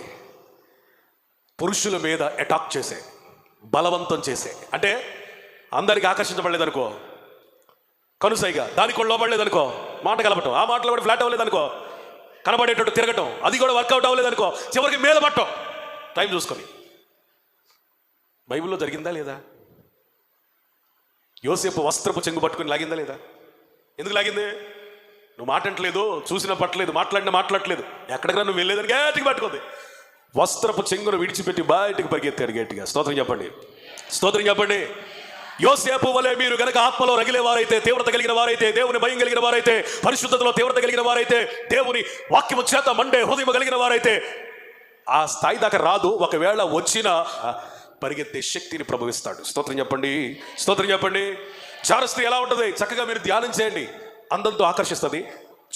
పురుషుల మీద అటాక్ చేసే, బలవంతం చేసే. అంటే అందరికి ఆకర్షించబడలేదనుకో, కనుసైగా దానికి కూడా లోపడలేదనుకో, మాట కలపటం, ఆ మాటలో కూడా ఫ్లాట్ అవ్వలేదనుకో, కనబడేటట్టు తిరగటం, అది కూడా వర్కౌట్ అవ్వలేదనుకో, చివరికి మీద పట్టం టైం చూసుకొని. బైబిల్లో జరిగిందా లేదా? యోసేపు వస్త్రపు చెంగు పట్టుకుని లాగిందా లేదా? ఎందుకు లాగింది? నువ్వు మాట్లాడలేదు, చూసిన పట్టలేదు, మాట్లాడట్లేదు, ఎక్కడికైనా నువ్వు వెళ్ళేదని గట్టిగా పట్టుకుంది. వస్త్రపు చెంగును విడిచిపెట్టి బయటికి పరిగెత్తాడు గట్టిగా. స్తోత్రం చెప్పండి, స్తోత్రం చెప్పండి. యోసేపు వలె మీరు గనక ఆత్మలో రగిలే వారైతే, తీవ్రత కలిగిన వారైతే, దేవుని భయం కలిగిన వారైతే, పరిశుద్ధతలో తీవ్రత కలిగిన వారైతే, దేవుని వాక్యము చేత మండే హృదయం కలిగిన వారైతే, ఆ స్థాయి దాకా రాదు. ఒకవేళ వచ్చిన పరిగెత్తే శక్తిని ప్రభువిస్తాడు. స్తోత్రం చెప్పండి, స్తోత్రం చెప్పండి. జారస్త్రీ ఎలా ఉంటుంది? చక్కగా మీరు ధ్యానం చేయండి. అందంతో ఆకర్షిస్తుంది,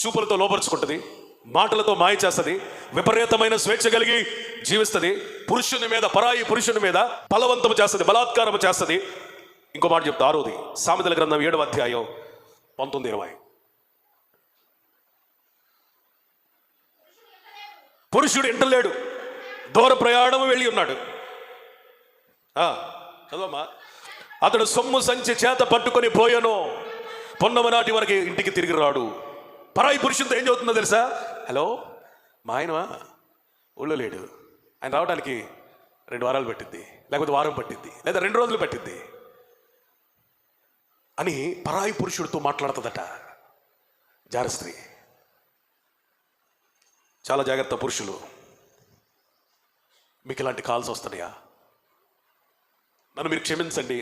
చూపులతో లోపరుచుకుంటుంది, మాటలతో మాయ చేస్తుంది, విపరీతమైన స్వేచ్ఛ కలిగి జీవిస్తుంది, పురుషుని మీద, పరాయి పురుషుని మీద బలవంతం చేస్తుంది, బలాత్కారం చేస్తుంది. ఇంకో మాట చెప్తా, 6వ సామెతల గ్రంథం 7వ అధ్యాయం 19-20. పురుషుడు ఇంటలేడు, దూర ప్రయాణం వెళ్ళి ఉన్నాడు. చదవమ్మా. అతడు సొమ్ము సంచి చేత పట్టుకొని పోయాను, పొన్నమ నాటి వరకు ఇంటికి తిరిగి రాడు. పరాయి పురుషులతో ఏం చదువుతుందో తెలుసా? హలో, మా ఆయన ఊళ్ళో లేడు, ఆయన రావడానికి 2 వారాలు పట్టిద్ది, లేకపోతే వారం పట్టిద్ది, లేదా 2 రోజులు పట్టిద్ది అని పరాయి పురుషుడితో మాట్లాడుతుందట జారస్త్రీ. చాలా జాగ్రత్త పురుషులు, మీకు ఇలాంటి కాల్స్ వస్తున్నాయా? నన్ను మీరు క్షమించండి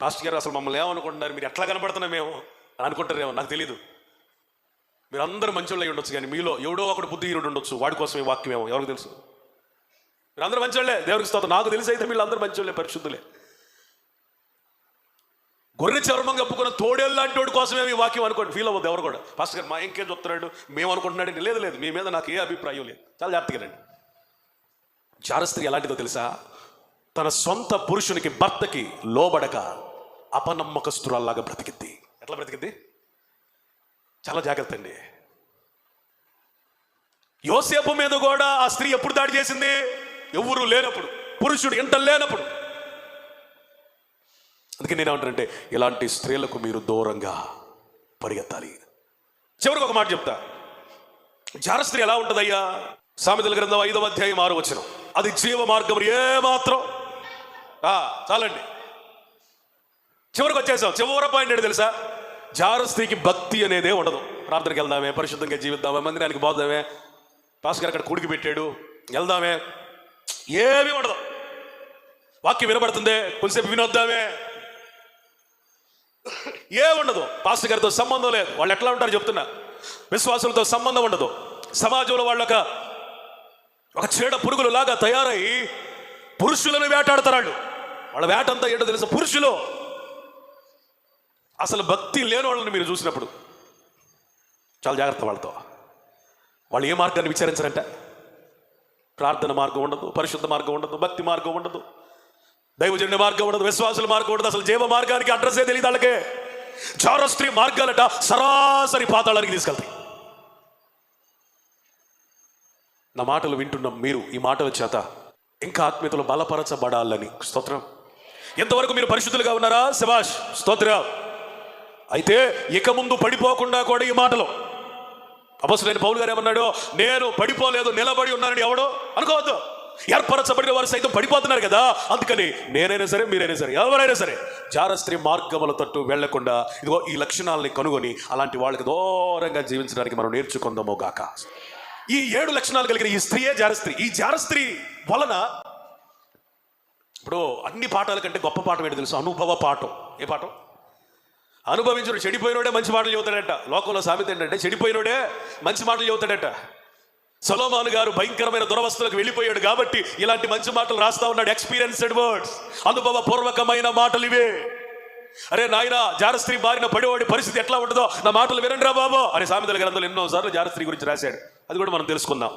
పాస్టర్ గారు, అసలు మమ్మల్ని ఏమనుకుంటున్నారు, మీరు ఎట్లా కనపడుతున్నా మేము అని అనుకుంటారేమో, నాకు తెలీదు. మీరు అందరూ మంచోళ్ళు అయి ఉండొచ్చు, కానీ మీలో ఎవడో ఒకడు బుద్ధిహీనుడు ఉండొచ్చు, వాడి కోసం ఈ వాక్యమేమో ఎవరికి తెలుసు. మీరు అందరూ మంచోళ్ళే, దేవుడికి స్తోత్రం. నాకు తెలిసి అయితే వీళ్ళు అందరూ మంచోళ్ళే, పరిశుద్ధులే. గొర్రె చర్మం కప్పుకున్న తోడేళ్ళు లాంటి వాడి కోసమే ఈ వాక్యం అనుకోండి, ఫీల్ అవ్వద్దు ఎవరు కూడా. పాస్టర్ గారు మా ఇంకేం చెప్తున్నాడు, మేము అనుకుంటున్నాడు. లేదు లేదు, మీ మీద నాకు ఏ అభిప్రాయం లేదు. చాలా జాగ్రత్తగా రండి. జారస్త్రీ ఎలాంటిదో తెలుసా? తన సొంత పురుషునికి, భర్తకి లోబడక అపనమ్మకస్తురాల్లాగా బ్రతికింది. ఎట్లా బ్రతికింది? చాలా జాగ్రత్త అండి. యోసేపు మీద కూడా ఆ స్త్రీ ఎప్పుడు దాడి చేసింది? ఎవరు లేనప్పుడు, పురుషుడు ఇంట లేనప్పుడు. అందుకే నేనేమంటానంటే, ఇలాంటి స్త్రీలకు మీరు దూరంగా పరిగెత్తాలి. చివరికి ఒక మాట చెప్తా. జారస్త్రీ ఎలా ఉంటుందయ్యా? సామెతల గ్రంథం 5వ అధ్యాయం 6వ వచనం. అది జీవ మార్గం ఏమాత్రం. చాలండి, చివరికి వచ్చేసాం. చివరి పాయింట్ ఏంటి తెలుసా? జారస్త్రీకి భక్తి అనేదే ఉండదు. ప్రార్థనకి వెళ్దామే, పరిశుద్ధంగా జీవిద్దామే, మందిరానికి పోదామే, పాస్టర్ గారు అక్కడ కూడికి పెట్టాడు వెళ్దామే, ఏమీ ఉండదు. వాక్యం వినబడుతుంది, కొంచెంసేపు వినొద్దామే, ఏముండదు. పాస్టర్ గారితో సంబంధం లేదు. వాళ్ళు ఎట్లా ఉంటారు చెప్తున్నా, విశ్వాసులతో సంబంధం ఉండదు. సమాజంలో వాళ్ళు ఒక చీడ పురుగులు లాగా తయారై పురుషులను వేటాడతారు. వాళ్ళ వేట అంతా ఏంటో తెలుసు, పురుషులు. అసలు భక్తి లేని వాళ్ళని మీరు చూసినప్పుడు చాలా జాగ్రత్త వాళ్ళతో. వాళ్ళు ఏ మార్గాన్ని విచారించారంట? ప్రార్థన మార్గం ఉండదు, పరిశుద్ధ మార్గం ఉండదు, భక్తి మార్గం ఉండదు, దైవజన్య మార్గం ఉండదు, విశ్వాసుల మార్గం ఉండదు. అసలు జీవ మార్గానికి అడ్రస్సే తెలియదు వాళ్ళకే. జారస్త్రీ మార్గాలట సరాసరి పాతాళానికి తీసుకెళ్తాయి. నా మాటలు వింటున్న మీరు ఈ మాటల చేత ఇంకా ఆత్మీయతలో బలపరచబడాలని స్తోత్రం. ఎంతవరకు మీరు పరిశుద్ధులుగా ఉన్నారా? శభాష్, స్తోత్రం. అయితే ఇక ముందు పడిపోకుండా కూడా ఈ మాటలు, అపొస్తలుడైన పౌలు గారు ఏమన్నాడు? నేను పడిపోలేదు, నిలబడి ఉన్నానని ఎవడో అనుకోవద్దు. ఏర్పరచబడిన వారు సైతం పడిపోతున్నారు కదా. అందుకని నేనైనా సరే, మీరైనా సరే, ఎవరైనా సరే జారస్త్రీ మార్గముల తట్టు వెళ్లకుండా ఇదిగో ఈ లక్షణాలని కనుగొని అలాంటి వాళ్ళకి దూరంగా జీవించడానికి మనం నేర్చుకుందాము గాక. ఈ 7 లక్షణాలు కలిగిన ఈ స్త్రీయే జారస్త్రీ. ఈ జారస్త్రీ వలన ఇప్పుడు అన్ని పాఠాల కంటే గొప్ప పాఠం ఏంటి తెలుసు? అనుభవ పాఠం. ఏ పాఠం? అనుభవించుడు. చెడిపోయినోడే మంచి మాటలు చెబుతాడట. లోకంలో సామెత ఏంటంటే చెడిపోయినోడే మంచి మాటలు చెబుతాడట. సొలొమోను గారు భయంకరమైన దురవస్థలకు వెళ్ళిపోయాడు కాబట్టి ఇలాంటి మంచి మాటలు రాస్తా ఉన్నాడు. ఎక్స్పీరియన్స్డ్ వర్డ్స్, అనుభవ పూర్వకమైన మాటలు ఇవే. అరే నాయన, జారస్త్రీ బారిన పడేవాడి పరిస్థితి ఎట్లా ఉంటుందో నా మాటలు వినండి రా బాబు అని సామెతల గ్రంథంలో ఎన్నోసార్లు జారస్త్రీ గురించి రాశాడు. అది కూడా మనం తెలుసుకుందాం.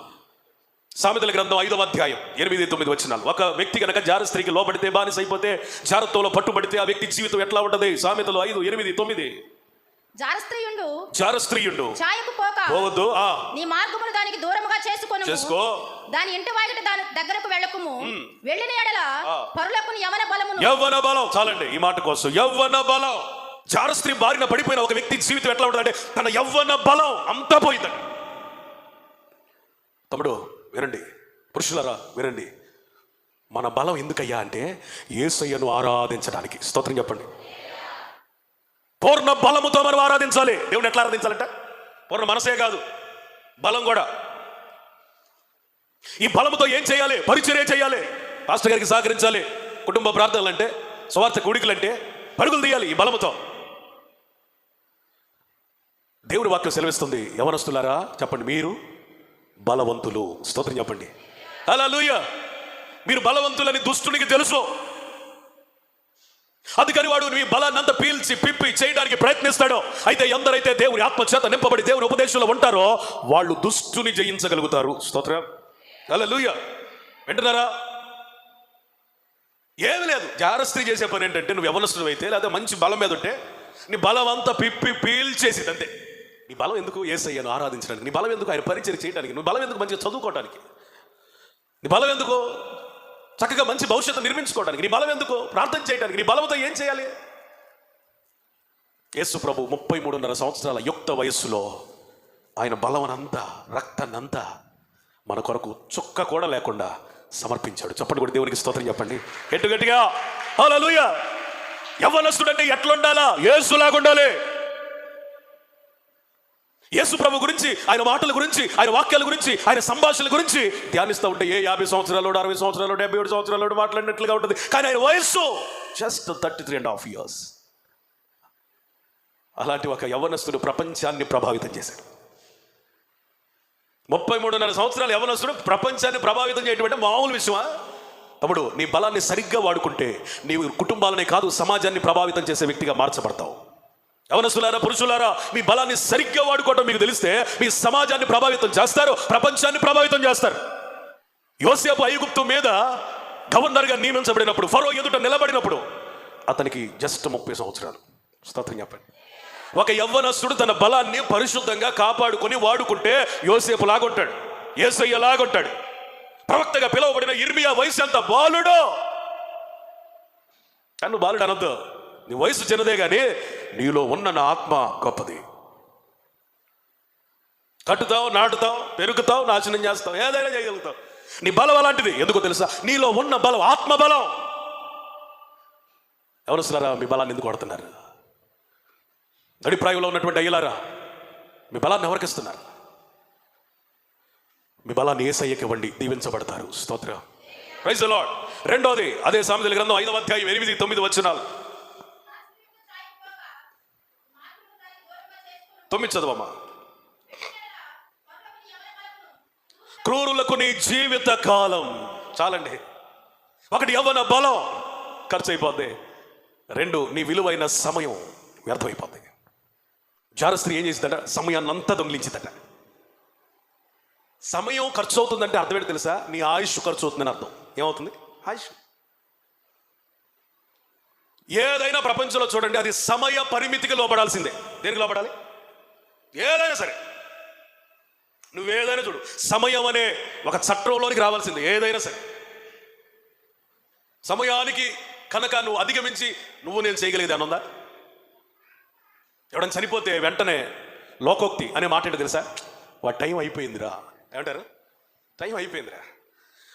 సామెతల గ్రంథం 5వ అధ్యాయం 8-9 వచనాలు. ఒక వ్యక్తి కనుక జారస్త్రీకి లోబడితే, బానిస అయిపోతే, జారత్వంలో పట్టుబడితే ఆ వ్యక్తి జీవితం ఎట్లా ఉంటది? సామెతలు 5:8-9. జారస్త్రీయుండు ఛాయకు పోవద్దు, నీ మార్గమును దానికి దూరముగా చేసుకో, దాని ఇంటి వాకిట దాని దగ్గరకు వెళ్ళకుము. వెళ్ళిన ఎడల పరులకు యవ్వన బలం. చాలండి ఈ మాట కోసం. యవ్వన బలం. జారస్త్రీ బారిన పడిపోయిన ఒక వ్యక్తి జీవితం ఎట్లా ఉంటుందంటే తన యవ్వన బలం అంతా పోయిందండి. తమ్ముడు వినండి, పురుషులరా వినండి. మన బలం ఎందుకయ్యా అంటే యేసయ్యను ఆరాధించడానికి. స్తోత్రం చెప్పండి. పూర్ణ బలముతో మనం ఆరాధించాలి. దేవుని ఎట్లా ఆరాధించాలంట? పూర్ణ మనసే కాదు, బలం కూడా. ఈ బలముతో ఏం చేయాలి? పరిచర్య చేయాలి, పాస్టర్ గారికి సహకరించాలి. కుటుంబ ప్రార్థనలు అంటే సువార్త కూడికలంటే పరుగులు తీయాలి ఈ బలముతో. దేవుడి వాక్యం సెలవిస్తుంది, యవనస్తులారా చెప్పండి, మీరు బలవంతులు. స్తోత్రం చెప్పండి. హల్లెలూయా. మీరు బలవంతులని దుష్టునికి తెలుసు. అందుకని వాడు మీ బలాన్నంతా పీల్చి పిప్పి చేయడానికి ప్రయత్నిస్తాడో. అయితే ఎందరైతే దేవుని ఆత్మచేత నింపబడి దేవుని ఉపదేశంలో ఉంటారో వాళ్ళు దుష్టుని జయించగలుగుతారు. స్తోత్రం. హల్లెలూయా. వింటున్నారా? ఏమి లేదు, జారస్త్రీ చేసే పని ఏంటంటే, నువ్వు యవనస్తుడు అయితే లేదా మంచి బలం మీద ఉంటే నీ బలం అంతా పిప్పి పీల్చేసి అంతే. నీ బలం ఎందుకు యేసయ్యను ఆరాధించడానికి? నీ బలం ఎందుకు ఆయన పరిచయం చేయడానికి? నీ బలం ఎందుకు మంచిగా చదువుకోవడానికి? నీ బలం ఎందుకు చక్కగా మంచి భవిష్యత్తు నిర్మించుకోవడానికి? నీ బలం ఎందుకు ప్రార్థన చేయడానికి? నీ బలంతో ఏం చేయాలి? యేసు ప్రభు 33.5 సంవత్సరాల యుక్త వయస్సులో ఆయన బలమనంతా రక్తాన్నంతా మన కొరకు చుక్క కూడా లేకుండా సమర్పించాడు. చెప్పండి కూడా దేవునికి స్తోత్రం చెప్పండి గట్టిగా. హల్లెలూయా. యవ్వనస్తుడు అంటే ఎట్లా ఉండాలా? యేసులాగా ఉండాలి. యేసు ప్రభు గురించి, ఆయన మాటల గురించి, ఆయన వాక్యాల గురించి, ఆయన సంభాషణల గురించి ధ్యానిస్తూ ఉంటే ఏ 50 సంవత్సరాలు 60 సంవత్సరాలు 77 సంవత్సరాలు మాట్లాడినట్లుగా ఉంటుంది. కానీ ఆయన వయస్సు జస్ట్ 33.5 years. అలాంటి ఒక యవ్వనస్తుడు ప్రపంచాన్ని ప్రభావితం చేశాడు. 33.5 సంవత్సరాల యవ్వనస్తుడు ప్రపంచాన్ని ప్రభావితం చేయడం మామూలు విషయమా? తమ్ముడు, నీ బలాన్ని సరిగ్గా వాడుకుంటే నీవు కుటుంబాలనే కాదు సమాజాన్ని ప్రభావితం చేసే వ్యక్తిగా మార్చబడతావు. యవనస్తులారా, పురుషులారా, మీ బలాన్ని సరిగ్గా వాడుకోవడం మీకు తెలిస్తే మీ సమాజాన్ని ప్రభావితం చేస్తారు, ప్రపంచాన్ని ప్రభావితం చేస్తారు. యోసేపు ఐగుప్తు మీద గవర్నర్గా నియమించబడినప్పుడు, ఫరో ఎదుట నిలబడినప్పుడు అతనికి జస్ట్ 30 సంవత్సరాలు. స్తోత్రం చెప్పండి. ఒక యవ్వనస్తుడు తన బలాన్ని పరిశుద్ధంగా కాపాడుకొని వాడుకుంటే యోసేపు లాగుంటాడు, యేసయ్య లాగుంటాడు. ప్రవక్తగా పిలువబడిన ఇర్మియా వయసు ఎంత బాలుడో. కన్ను బాలుడు అనొద్దు, నీ వయసు చిన్నదే కానీ నీలో ఉన్న నా ఆత్మ గొప్పది. కట్టుతావు, నాటుతావు, పెరుగుతావు, నాశనం చేస్తావు, ఏదైనా చేయగలుగుతావు. నీ బలం అలాంటిది. ఎందుకో తెలుసా? నీలో ఉన్న బలం ఆత్మ బలం. ఎవరుస్తున్నారా? మీ బలాన్ని ఎందుకు కొడుతున్నారు? నడిప్రాయంలో ఉన్నటువంటి అయ్యలారా, మీ బలాన్ని ఎవరికి ఇస్తున్నారు? మీ బలాన్ని యేసయ్యకి ఇవ్వండి, దీవించబడతారు. స్తోత్రం. Praise the Lord. రెండోది అదే సామెతల గ్రంథం 5వ అధ్యాయం 8-9 వచనాలు. 9 చదవమ్మా. క్రూరులకు నీ జీవిత కాలం చాలండి. ఒకటి యవ్వన బలం ఖర్చు అయిపోద్ది. 2 నీ విలువైన సమయం వ్యర్థమైపోద్ది. జారస్త్రీ ఏం చేసిందట? సమయాన్ని అంతా దొంగిలించిందట. సమయం ఖర్చు అవుతుందంటే అర్థం ఏంటి తెలుసా? నీ ఆయుష్ ఖర్చు అవుతుందని అర్థం. ఏమవుతుంది? ఆయుష్. ఏదైనా ప్రపంచంలో చూడండి, అది సమయ పరిమితికి లోపడాల్సిందే. దేనికి లోపడాలి? ఏదైనా సరే, నువ్వేదైనా చూడు, సమయం అనే ఒక చట్టంలోనికి రావాల్సిందే. ఏదైనా సరే సమయానికి కనుక నువ్వు అధిగమించి నువ్వు నేను చేయగలిగేది అని ఉందా? ఎవడన్నా చనిపోతే వెంటనే లోకోక్తి అనే మాట ఏంటో తెలుసా? వాడు టైం అయిపోయిందిరా. ఏమంటారు? టైం అయిపోయిందిరా.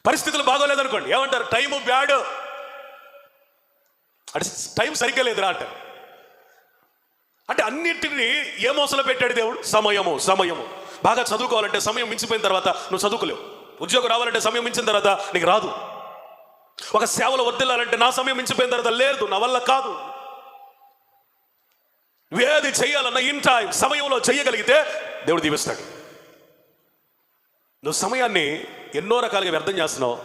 పరిస్థితులు బాగోలేదనుకోండి, ఏమంటారు? టైము బ్యాడ్, అంటే టైం సరిగ్గా లేదురా అంటారు. అంటే అన్నిటినీ ఏ మోసలో పెట్టాడు దేవుడు? సమయము. సమయము. బాగా చదువుకోవాలంటే సమయం మించిపోయిన తర్వాత నువ్వు చదువుకోలేవు. ఉద్యోగం రావాలంటే సమయం మించిన తర్వాత నీకు రాదు. ఒక సేవలో వర్ధిల్లాలంటే నా సమయం మించిపోయిన తర్వాత లేదు, నా వల్ల కాదు. ఏది చేయాలన్నా ఇన్ టైం, సమయంలో చేయగలిగితే దేవుడు దీవిస్తాడు. నువ్వు సమయాన్ని ఎన్నో రకాలుగా వ్యర్థం చేస్తున్నావు.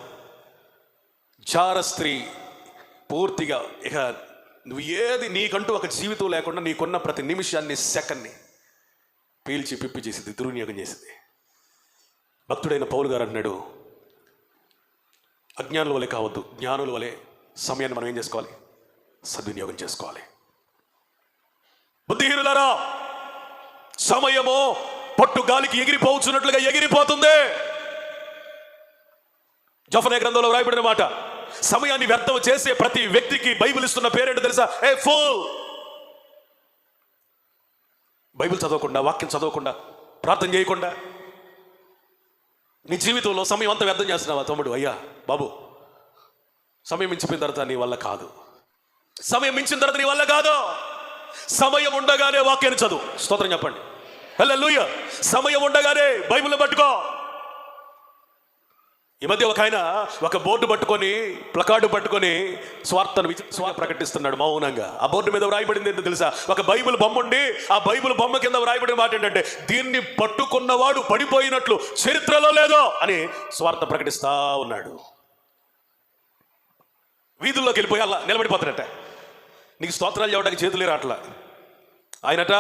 జారస్త్రీ పూర్తిగా ఇక నువ్వు ఏది నీకంటూ ఒక జీవితం లేకుండా నీకున్న ప్రతి నిమిషాన్ని, సెకండ్ని పీల్చి పిప్పి చేసింది, దుర్వినియోగం చేసింది. భక్తుడైన పౌలు గారు అన్నాడు, అజ్ఞానుల వలె కావద్దు, జ్ఞానుల వలె సమయాన్ని మనం ఏం చేసుకోవాలి? సద్వినియోగం చేసుకోవాలి. బుద్ధిహీనులారా, సమయము పట్టు గాలికి ఎగిరిపోవచ్చున్నట్లుగా ఎగిరిపోతుంది. జఫన్యా గ్రంథంలో వ్రాయబడిన మాట. సమయాన్ని వ్యర్థం చేసే ప్రతి వ్యక్తికి బైబిల్ ఇస్తున్న పేరేంటో తెలుసా? ఏ ఫూల్. బైబిల్ చదవకుండా, వాక్యం చదవకుండా, ప్రార్థన చేయకుండా నీ జీవితంలో సమయం అంతా వ్యర్థం చేస్తున్నావా తమ్ముడు? అయ్యా బాబు, సమయం మించిపోయిన తర్వాత నీ వల్ల కాదు. సమయం మించిన తర్వాత నీ వల్ల కాదు. సమయం ఉండగానే వాక్యాన్ని చదువు. స్తోత్రం చెప్పండి. హల్లెలూయా. సమయం ఉండగానే బైబిల్ పట్టుకో. ఈ మధ్య ఒక ఆయన ఒక బోర్డు పట్టుకొని, ప్లకార్డు పట్టుకొని స్వార్థను ప్రకటిస్తున్నాడు మౌనంగా. ఆ బోర్డు మీద వ్రాయబడింది ఏంటో తెలుసా? ఒక బైబిల్ బొమ్మ ఉండి ఆ బైబిల్ బొమ్మ కింద వ్రాయబడిన మాట ఏంటంటే, దీన్ని పట్టుకున్నవాడు పడిపోయినట్లు చరిత్రలో లేదో అని స్వార్థ ప్రకటిస్తా ఉన్నాడు. వీధుల్లోకి వెళ్ళిపోయి అలా నిలబడిపోతాడట. నీకు స్తోత్రాలు చేయడానికి చేతులే రాట్లా. ఆయనట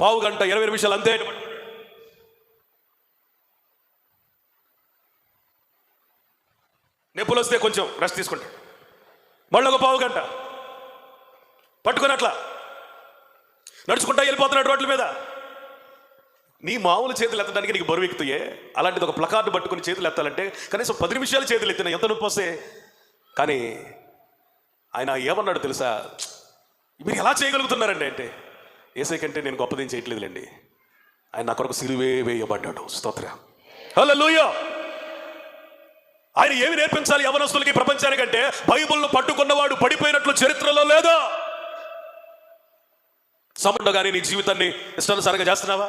పావు గంట 20 నిమిషాలు అంతే. నొప్పులు వస్తే కొంచెం రెస్ట్ తీసుకుంటాడు. మళ్ళీ ఒక పావు గంట పట్టుకుని అట్లా నడుచుకుంటా వెళ్ళిపోతున్నాడు రోడ్ల మీద. నీ మామూలు చేతులు ఎత్తడానికి నీకు బరువు ఎక్కుతాయే, అలాంటిది ఒక ప్లకార్డు పట్టుకుని చేతులు ఎత్తాలంటే కనీసం 10 నిమిషాలు చేతులు ఎత్తిన ఎంత నొప్పి వస్తే. కానీ ఆయన ఏమన్నాడు తెలుసా? మీరు ఎలా చేయగలుగుతున్నారండి అంటే, యేసయ్య కంటే నేను గొప్పదేం చేయట్లేదులేండి, ఆయన నా కొరకు సిలువే వేయబడ్డాడు. స్తోత్రం, హల్లెలూయా. ఆయన ఏమి నేర్పించాలి యవనస్తులకి, ప్రపంచానికంటే బైబిల్ను పట్టుకున్నవాడు పడిపోయినట్లు చరిత్రలో లేదా? సమయంలో కానీ నీ జీవితాన్ని ఇష్టానుసారంగా చేస్తున్నావా?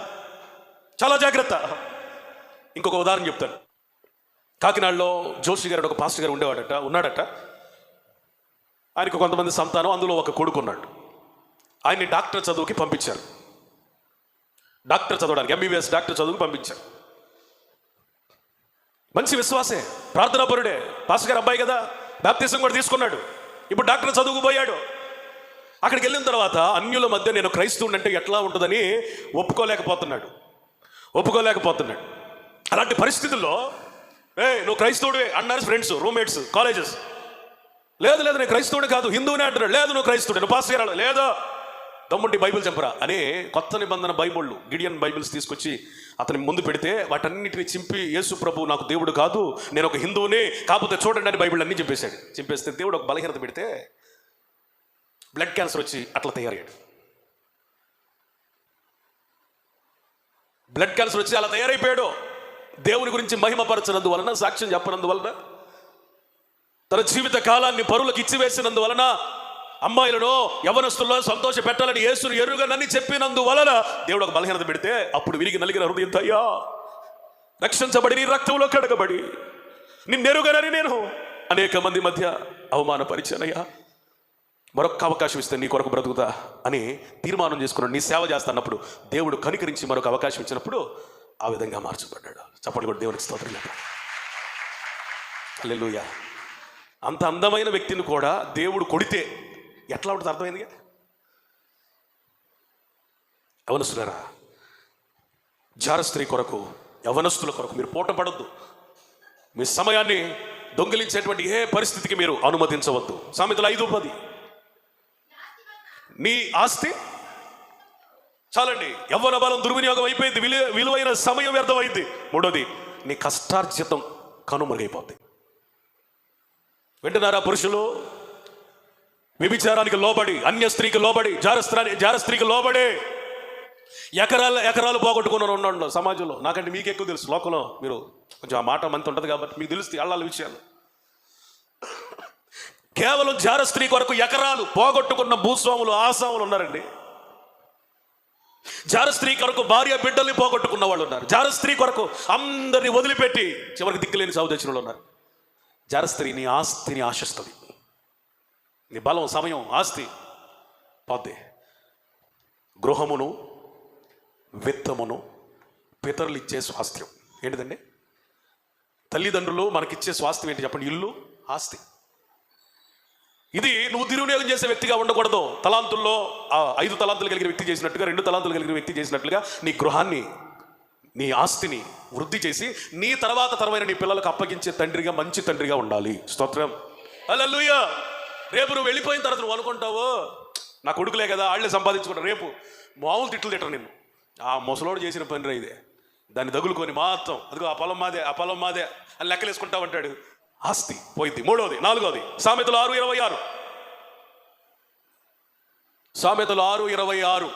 చాలా జాగ్రత్త. ఇంకొక ఉదాహరణ చెప్తాను. కాకినాడలో జోషి గారు ఒక పాస్టర్ గారు ఉన్నాడట. ఆయనకు కొంతమంది సంతానం, అందులో ఒక కొడుకున్నాడు. ఆయన్ని డాక్టర్ చదువుకి పంపించారు. డాక్టర్ చదవడానికి, ఎంబీబీఎస్ డాక్టర్ చదువుకి పంపించారు. మంచి విశ్వాసే, ప్రార్థనాపరుడే, పాస్టర్ గారు అబ్బాయి కదా, బాప్తిజం కూడా తీసుకున్నాడు. ఇప్పుడు డాక్టర్ చదువుకు పోయాడు. అక్కడికి వెళ్ళిన తర్వాత అన్యుల మధ్య నేను క్రైస్తవుడు అంటే ఎట్లా ఉంటుందని ఒప్పుకోలేకపోతున్నాడు. అలాంటి పరిస్థితుల్లో నువ్వు క్రైస్తవుడే అన్నారు ఫ్రెండ్స్, రూమ్మేట్స్, కాలేజెస్. లేదు నేను క్రైస్తవుడే కాదు, హిందువునే అంటున్నాడు. లేదు నువ్వు క్రైస్తవుడే, నువ్వు పాస్ చేయాలి. లేదు దమ్ముంటి బైబిల్ చెప్పరా అని కొత్త నిబంధన బైబిళ్ళు, గిడియన్ బైబిల్స్ తీసుకొచ్చి అతని ముందు పెడితే వాటన్నిటిని చింపి, యేసు ప్రభు నాకు దేవుడు కాదు, నేను ఒక హిందువునే, కాకపోతే చూడండి అని బైబిల్ అన్నీ చింపేస్తే దేవుడు ఒక బలహీనత పెడితే బ్లడ్ క్యాన్సర్ వచ్చి అట్లా తయారయ్యాడు. బ్లడ్ క్యాన్సర్ వచ్చి అలా తయారైపోయాడు. దేవుని గురించి మహిమపరచనందువలన, సాక్ష్యం చెప్పనందువలన, తన జీవిత కాలాన్ని పరులకు ఇచ్చివేసినందువలన, అమ్మాయిలను యవనస్తుల్లో సంతోష పెట్టాలని యేసును ఎరుగనని చెప్పినందువలన దేవుడు ఒక బలహీనత పెడితే అప్పుడు విరిగి నలిగిన హృదయంతో, అయ్యా రక్షించబడి నీ రక్తంలో కడగబడి నిన్నెరుగనని నేను అనేక మంది మధ్య అవమానపరిచానయ్యా, మరొక అవకాశం ఇస్తే నీ కొరకు బ్రతుకుతా అని తీర్మానం చేసుకున్నాడు. నీ సేవ చేస్తున్నప్పుడు దేవుడు కనికరించి మరొక అవకాశం ఇచ్చినప్పుడు ఆ విధంగా మార్చబడ్డాడు. చప్పట్లు కూడా దేవునికి స్తోత్రం. హల్లెలూయా. అంత అందమైన వ్యక్తిని కూడా దేవుడు కొడితే ఎట్లా ఉంటుంది అర్థమైంది. యవనస్తులారా, జార స్త్రీ కొరకు, యవనస్తుల కొరకు మీరు పోట పడొద్దు. మీ సమయాన్ని దొంగిలించేటువంటి ఏ పరిస్థితికి మీరు అనుమతించవద్దు. సామెతలు 5:10. నీ ఆస్తి చాలండి, యవ్వన బలం దుర్వినియోగం అయిపోయింది, విలువైన సమయం వ్యర్థమైంది. మూడోది, నీ కష్టార్జితం కనుమరుగైపోద్ది. వింటున్నారా పురుషులు? వ్యభిచారానికి లోబడి, అన్య స్త్రీకి లోబడి, జార స్త్రీకి లోబడి ఎకరాలు పోగొట్టుకున్నాను ఉన్నాడు సమాజంలో. నాకంటే మీకు ఎక్కువ తెలుసు, లోకంలో మీరు కొంచెం ఆ మాట మంత ఉంటుంది కాబట్టి మీకు తెలుస్తుంది అళ్ళ విషయాలు. కేవలం జార స్త్రీ కొరకు ఎకరాలు పోగొట్టుకున్న భూస్వాములు, ఆసాములు ఉన్నారండి. జార స్త్రీ కొరకు భార్య బిడ్డల్ని పోగొట్టుకున్న వాళ్ళు ఉన్నారు. జార స్త్రీ కొరకు అందరినీ వదిలిపెట్టి చివరికి దిక్కులేని సౌదర్శనులు ఉన్నారు. జార స్త్రీ నీ ఆస్తిని ఆశిస్తుంది. నీ బలం, సమయం, ఆస్తి పోద్ది. గృహమును, విత్తమును పితరులు ఇచ్చే స్వాస్థ్యం ఏంటిదండి? తల్లిదండ్రులు మనకిచ్చే స్వాస్థ్యం ఏంటి చెప్పండి? ఇల్లు, ఆస్తి. ఇది నువ్వు దుర్వినియోగం చేసే వ్యక్తిగా ఉండకూడదు. తలాంతుల్లో 5 తలాంతులు కలిగిన వ్యక్తి చేసినట్టుగా, 2 తలాంతులు కలిగిన వ్యక్తి చేసినట్లుగా నీ గృహాన్ని, నీ ఆస్తిని వృద్ధి చేసి నీ తరమైన నీ పిల్లలకు అప్పగించే తండ్రిగా, మంచి తండ్రిగా ఉండాలి. స్తోత్రం, హల్లెలూయా. రేపు నువ్వు వెళ్ళిపోయిన తర్వాత నువ్వు అనుకుంటావు, నా కొడుకులే కదా, వాళ్ళే సంపాదించుకుంటారు. రేపు మామూలు తిట్టరు నిన్ను. ఆ ముసలోడు చేసిన పని రా ఇదే, దాన్ని తగులుకొని మాత్రం అదిగో ఆ పొలం మాదే అని లెక్కలేసుకుంటా ఉంటాడు. ఆస్తి పోయింది. మూడవది, 4వది, సామెతలు 6:26. సామెతలు 6:26.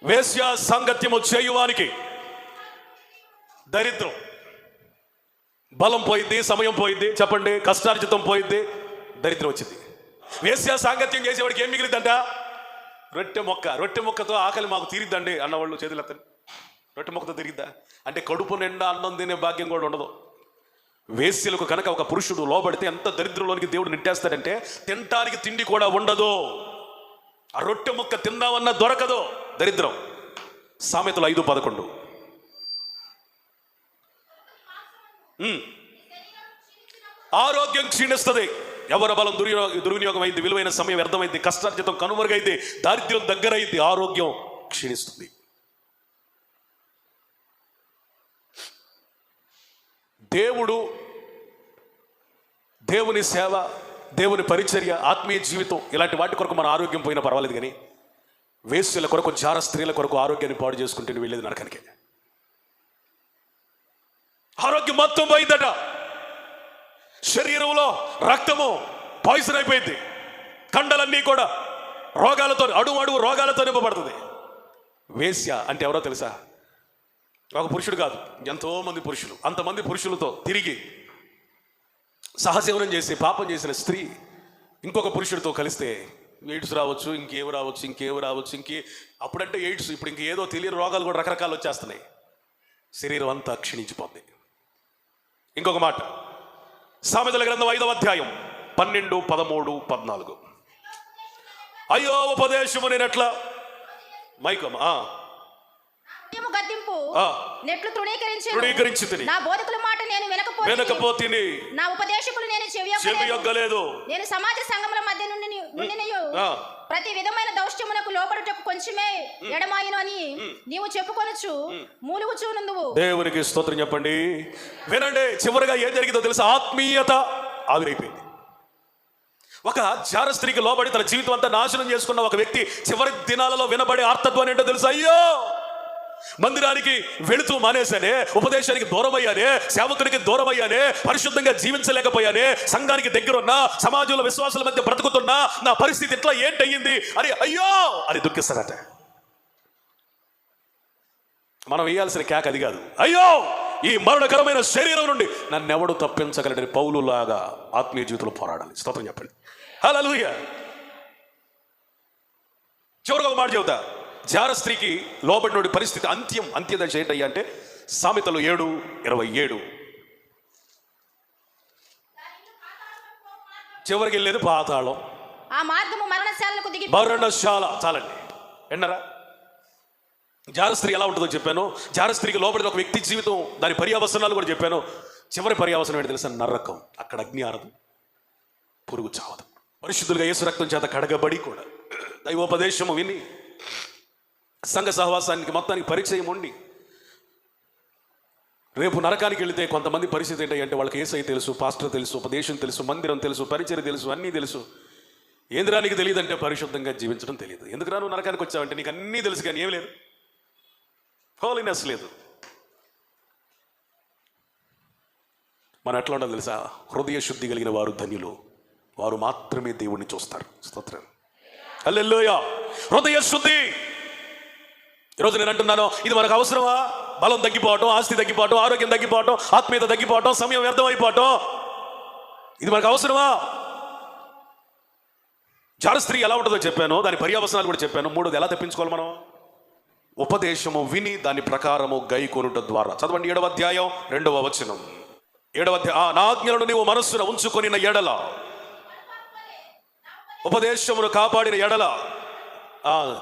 వేశ్య సాంగత్యము చేయువానికి దరిద్రం. బలం పోయింది, సమయం పోయింది, చెప్పండి, కష్టార్జితం పోయింది, దరిద్రం వచ్చింది. వేశ్య సాంగత్యం చేసేవాడికి ఏం మిగిలిద్దంట? రొట్టె మొక్కతో ఆకలి మాకు తీరిద్దండి అన్నవాళ్ళు చేతులు ఎత్తండి. రొట్టె మొక్కతో తిరిగిద్దా అంటే కడుపు నిండా అన్నం తినే భాగ్యం కూడా ఉండదు. వేశ్యలకు కనుక ఒక పురుషుడు లోబడితే ఎంత దరిద్రంలోనికి దేవుడు నెట్టేస్తాడంటే తినటానికి తిండి కూడా ఉండదు. ఆ రొట్టె ముక్క తిందామన్నా దొరకదు. దరిద్రం. సామెతలు 5:11. ఆరోగ్యం క్షీణిస్తుంది. ఎవరి బలం దుర్వినియోగం అయింది, విలువైన సమయం వ్యర్థమైంది, కష్టార్జితం కనుమరుగైంది, దారిద్ర్యం దగ్గరైంది, ఆరోగ్యం క్షీణిస్తుంది. దేవుని సేవ, దేవుని పరిచర్య, ఆత్మీయ జీవితం ఇలాంటి వాటి కొరకు మన ఆరోగ్యం పోయినా పర్వాలేదు, కానీ వేశ్యల కొరకు, జార స్త్రీల కొరకు ఆరోగ్యాన్ని పాడు చేసుకుంటే వెళ్ళేది నరకానికి. ఆరోగ్యం మొత్తం పోయిందట. శరీరంలో రక్తము పాయిజన్ అయిపోయింది. కండలన్నీ కూడా రోగాలతో, అడుగు రోగాలతో నింపబడుతుంది. వేశ్య అంటే ఎవరో తెలుసా? ఒక పురుషుడు కాదు, ఎంతో మంది పురుషులు. అంతమంది పురుషులతో తిరిగి సహసేవనం చేసి పాపం చేసిన స్త్రీ ఇంకొక పురుషుడితో కలిస్తే ఎయిడ్స్ రావచ్చు, ఇంకేమి రావచ్చు. అప్పుడంటే ఎయిడ్స్, ఇప్పుడు ఇంకేదో తెలియని రోగాలు కూడా రకరకాలు వచ్చేస్తున్నాయి. శరీరం అంతా క్షీణించిపోతుంది. ఇంకొక మాట, సామెతల గ్రంథం 5వ అధ్యాయం 12, 13, 14. అయ్యో ఉపదేశము నేనెట్లా మైకమ్మా గద్దింపు నెట్లు తృణీకరించితిని. నా బోధకుల మాట నేను వినకపోతిని. నా ఉపదేశకులు నేను చెవియొగ్గలేదు. నేను సమాజ సంఘముల మధ్య నుండి ప్రతి విధమైన దౌష్ట్యమునకు లోబడుటకు కొంచెమే ఎడమాయను అని నీవు చెప్పుకొనొచ్చు మూలుగుచూనుందువు. దేవునికి స్తోత్రం చెప్పండి. వినండి, చివరిగా ఏం జరిగిందో తెలుసా? ఆత్మీయత ఆవిరైపోయింది. ఒక జార స్త్రీకి లోబడి తన జీవితం అంతా నాశనం చేసుకున్న ఒక వ్యక్తి చివరి దినాలలో వినబడే ఆర్తత్వం ఏంటో తెలుసా? అయ్యో, మందిరానికి వెళుతూ మానేశానే, ఉపదేశానికి దూరం అయ్యానే, సేవకునికి దూరం అయ్యానే, పరిశుద్ధంగా జీవించలేకపోయానే, సంఘానికి దగ్గరున్నా, సమాజంలో విశ్వాసాల మధ్య బ్రతుకుతున్నా, నా పరిస్థితి ఇట్లా ఏంటయ్యింది అని అయ్యో అని దుఃఖిస్తారట. మనం వేయాల్సిన కేక అది కాదు. అయ్యో, ఈ మరణకరమైన శరీరం నుండి నన్నెవడు తప్పించగలడని పౌలులాగా ఆత్మీయ జీవితంలో పోరాడాలి. స్తోత్రం చెప్పండి. హల్లెలూయా. చివరికి ఒక మాట చెబుతా. జార స్త్రీకి లోబడినోడి పరిస్థితి అంత్యదశ ఏంటయ్యా అంటే సామెతలు 7:27. చివరికి వెళ్ళేది పాతాళం. ఆ మార్గము మరణశాలకు దిగి మరణశాల. చాలండి, ఎన్నరా జార స్త్రీ ఎలా ఉంటుందో చెప్పాను. జార స్త్రీకి లోబడిన ఒక వ్యక్తి జీవితం, దాని పర్యావసనాలు కూడా చెప్పాను. చివరి పర్యావసనం ఏంటి తెలుసా? నరకం. అక్కడ అగ్ని ఆరదు, పురుగు చావదు. పరిశుద్ధులుగా యేసు రక్తం చేత కడగబడి కూడా దైవోపదేశము విని సంఘ సహవాసానికి మొత్తానికి పరిచయం ఉండి రేపు నరకానికి వెళితే కొంతమంది పరిస్థితి ఏంటంటే వాళ్ళకి యేసయ్య తెలుసు, పాస్టర్ తెలుసు, ఉపదేశం తెలుసు, మందిరం తెలుసు, పరిచయం తెలుసు, అన్నీ తెలుసు. ఏందిరా నీకు తెలియదంటే పరిశుద్ధంగా జీవించడం తెలియదు. ఎందుకురా నువ్వు నరకానికి వచ్చావంటే నీకు అన్నీ తెలుసు కానీ ఏం లేదు, హోలీనెస్ లేదు. మనం ఎట్లా ఉండాలి తెలుసా? హృదయ శుద్ధి కలిగిన వారు ధన్యులు, వారు మాత్రమే దేవుణ్ణి చూస్తారు. స్తోత్రం. హల్లెలూయా. హృదయ శుద్ధి. ఈరోజు నేను అంటున్నాను, ఇది మనకు అవసరమా? బలం తగ్గిపోవటం, ఆస్తి తగ్గిపోవటం, ఆరోగ్యం తగ్గిపోవటం, ఆత్మీయత తగ్గిపోవటం, సమయం వ్యర్థమైపోవటం, ఇది మనకు అవసరమా? జార స్త్రీ ఎలా ఉంటుందో చెప్పాను, దాని పర్యావసనాలు కూడా చెప్పాను. మూడోది ఎలా తప్పించుకోవాలి మనం? ఉపదేశము విని దాని ప్రకారము గైకొనుట ద్వారా. చదవండి 7వ అధ్యాయం 2వ వచనం. 7వ అధ్యాయం. నా ఆజ్ఞలను నీవు మనస్సున ఉంచుకొనిన ఎడల, ఉపదేశమును కాపాడిన ఎడల.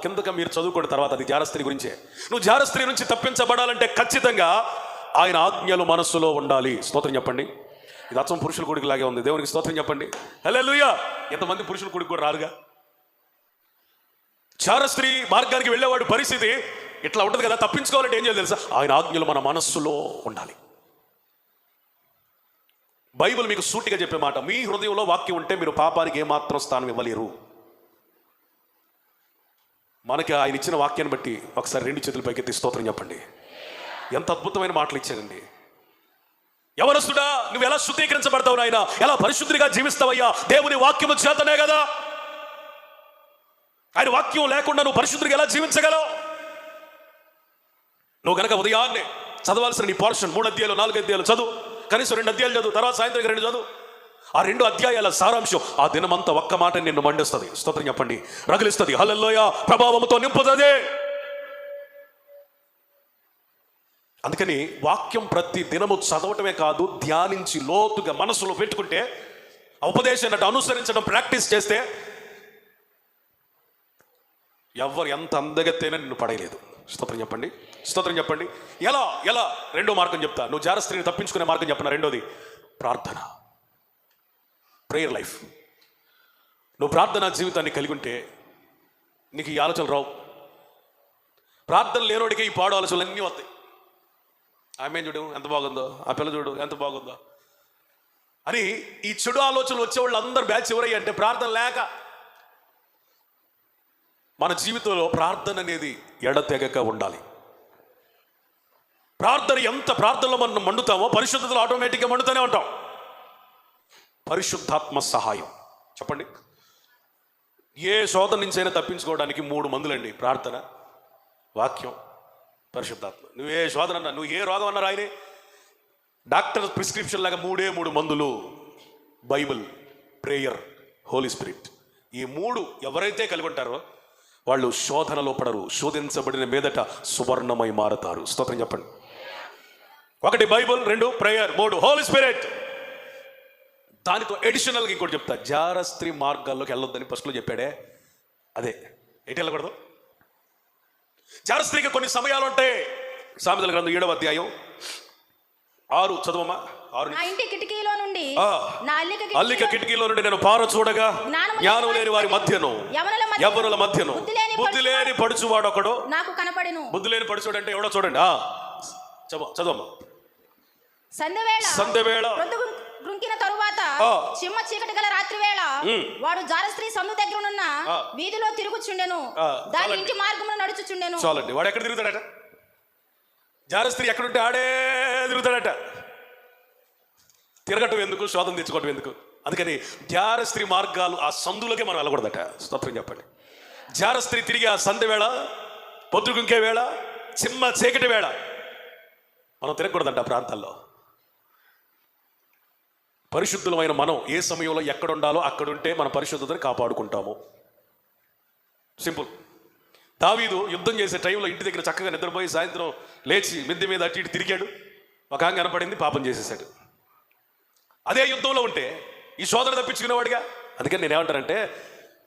కిందక మీరు చదువుకోండి తర్వాత, అది జార స్త్రీ గురించే. నువ్వు జార స్త్రీ నుంచి తప్పించబడాలంటే ఖచ్చితంగా ఆయన ఆజ్ఞలు మనస్సులో ఉండాలి. స్తోత్రం చెప్పండి. ఇది అచ్చం పురుషుల కొడుకు లాగే ఉంది. దేవునికి స్తోత్రం చెప్పండి. హల్లెలూయా. ఎంతమంది పురుషుల కొడుకు కూడా రారుగా. జార స్త్రీ మార్గానికి వెళ్ళేవాడు పరిస్థితి ఇట్లా ఉంటుంది కదా. తప్పించుకోవాలంటే ఏం చేయాలి తెలుసా? ఆయన ఆజ్ఞలు మన మనస్సులో ఉండాలి. బైబిల్ మీకు సూటిగా చెప్పే మాట, మీ హృదయంలో వాక్యం ఉంటే మీరు పాపానికి ఏమాత్రం స్థానం ఇవ్వలేరు. మనకి ఆయన ఇచ్చిన వాక్యాన్ని బట్టి ఒకసారి 2 చేతులు పైకెత్తి స్తోత్రం చెప్పండి. ఎంత అద్భుతమైన మాటలు ఇచ్చారండి. యవనస్తుడా, నువ్వు ఎలా శుద్ధీకరించబడతావు నాయన, ఎలా పరిశుద్ధిగా జీవిస్తావయ్యా? దేవుని వాక్యము చేతనే కదా. ఆయన వాక్యం లేకుండా నువ్వు పరిశుద్ధిగా ఎలా జీవించగలవు? నువ్వు కనుక ఉదయాన్నే చదవాల్సిన నీ పోర్షన్ 3 అధ్యాయాలు 4 అధ్యాయాలు చదువు, కనీసం 2 అధ్యాయాలు చదువు, తర్వాత సాయంత్రం 2 చదువు. ఆ 2 అధ్యాయాల సారాంశం ఆ దినమంతా ఒక్క మాట నిన్ను మండిస్తుంది. స్తోత్రం చెప్పండి. రగిలిస్తుంది. హల్లెలూయా. ప్రభావముతో నింపుతుంది. అందుకని వాక్యం ప్రతి దినము చదవటమే కాదు, ధ్యానించి లోతుగా మనసులో పెట్టుకుంటే, ఆ ఉపదేశాన్ని అనుసరించడం ప్రాక్టీస్ చేస్తే ఎవరు ఎంత అందగత్తైనా నిన్ను పడేయలేదు. స్తోత్రం చెప్పండి, స్తోత్రం చెప్పండి. ఎలా ఎలా రెండో మార్గం చెప్తా. నువ్వు జారస్త్రీని తప్పించుకునే మార్గం చెప్పనా. రెండోది ప్రార్థన, ప్రేయర్ లైఫ్. నువ్వు ప్రార్థనా జీవితాన్ని కలిగి ఉంటే నీకు ఈ ఆలోచనలు రావు. ప్రార్థన లేనోడికి ఈ పాడు ఆలోచనలు అన్నీ వస్తాయి. ఆమె చూడు ఎంత బాగుందో, ఆ పిల్ల చూడు ఎంత బాగుందో అని ఈ చెడు ఆలోచనలు వచ్చేవాళ్ళు అందరు బ్యాచ్ ఎవరయ్యి అంటే ప్రార్థన లేక. మన జీవితంలో ప్రార్థన అనేది ఎడతెగక ఉండాలి. ఎంత ప్రార్థనలో మనం మండుతామో పరిశుద్ధతలో ఆటోమేటిక్గా మండుతూనే ఉంటాం. పరిశుద్ధాత్మ సహాయం చెప్పండి. ఏ శోధన నుంచైనా తప్పించుకోవడానికి 3 మందులండి: ప్రార్థన, వాక్యం, పరిశుద్ధాత్మ. నువ్వు ఏ శోధన అన్నా, నువ్వు ఏ రోగం అన్నా రాయనే, డాక్టర్ ప్రిస్క్రిప్షన్ లాగా 3 మందులు: బైబిల్, ప్రేయర్, హోలీ స్పిరిట్. ఈ 3 ఎవరైతే కలిగి ఉంటారో వాళ్ళు శోధనలో పడరు, శోధించబడిన మీదట సువర్ణమై మారతారు. స్తోత్రం చెప్పండి. 1 బైబిల్, 2 ప్రేయర్, 3 హోలీ స్పిరిట్. దానితో ఎడిషనల్గా ఇంకోటి చెప్తా. జారస్త్రీ మార్గాల్లోకి వెళ్ళొద్దని ఫస్ట్లో చెప్పాడే, అదే ఎటు వెళ్ళకూడదు. జారస్త్రీకి కొన్ని సమయాలు ఉంటాయి. సామెతల గ్రంథం 7వ అధ్యాయం 6 చదవమ్మా. 6 నా ఇంటి కిటికీలో నుండి, నా అల్లిక కిటికీలో నుండి నేను పార చూడగా జ్ఞానం లేని వారి మధ్యను, యవ్వనుల మధ్యను బుద్ధి లేని పడుచువాడు ఒకడు నాకు కనపడెను. బుద్ధి లేని పడుచువాడు అంటే ఎవడో చూడండి. చదవమ్మా. సంధ్యవేళ గృంకిన తరువాత చిమ్మ చీకటి గల రాత్రి వేళ వాడు జారస్త్రీ సందు దగ్గరనున్న వీధిలో తిరుగుచుండెను, దాని ఇంటి మార్గమున నడుచుచుండెను. చాలండి. వాడు ఎక్కడ తిరుగుతాడట? జారస్త్రీ ఎక్కడుంటే ఆడే తిరుగుతాడట. తిరగటం ఎందుకు, శోధన తెచ్చుకోవటం ఎందుకు? అందుకని జారస్త్రీ మార్గాలు ఆ సందులోకే మనం వెళ్ళకూడదట. స్తోత్రం చెప్పండి. జారస్త్రీ తిరిగి ఆ సంధ్య వేళ, పొద్దుగుంకే వేళ, చిమ్మ చీకటి వేళ మనం తిరగకూడదంట ఆ ప్రాంతాల్లో. పరిశుద్ధులమైన మనం ఏ సమయంలో ఎక్కడ ఉండాలో అక్కడుంటే మన పరిశుద్ధతని కాపాడుకుంటాము. సింపుల్. దావీదు యుద్ధం చేసే టైంలో ఇంటి దగ్గర చక్కగా నిద్రపోయి సాయంత్రం లేచి మిద్దె మీద అటు ఇటు తిరిగాడు. ఒక ఆమె కనపడింది, పాపం చేసేసాడు. అదే యుద్ధంలో ఉంటే ఈ శోధన తప్పించుకునేవాడిగా. అందుకని నేనేమంటానంటే,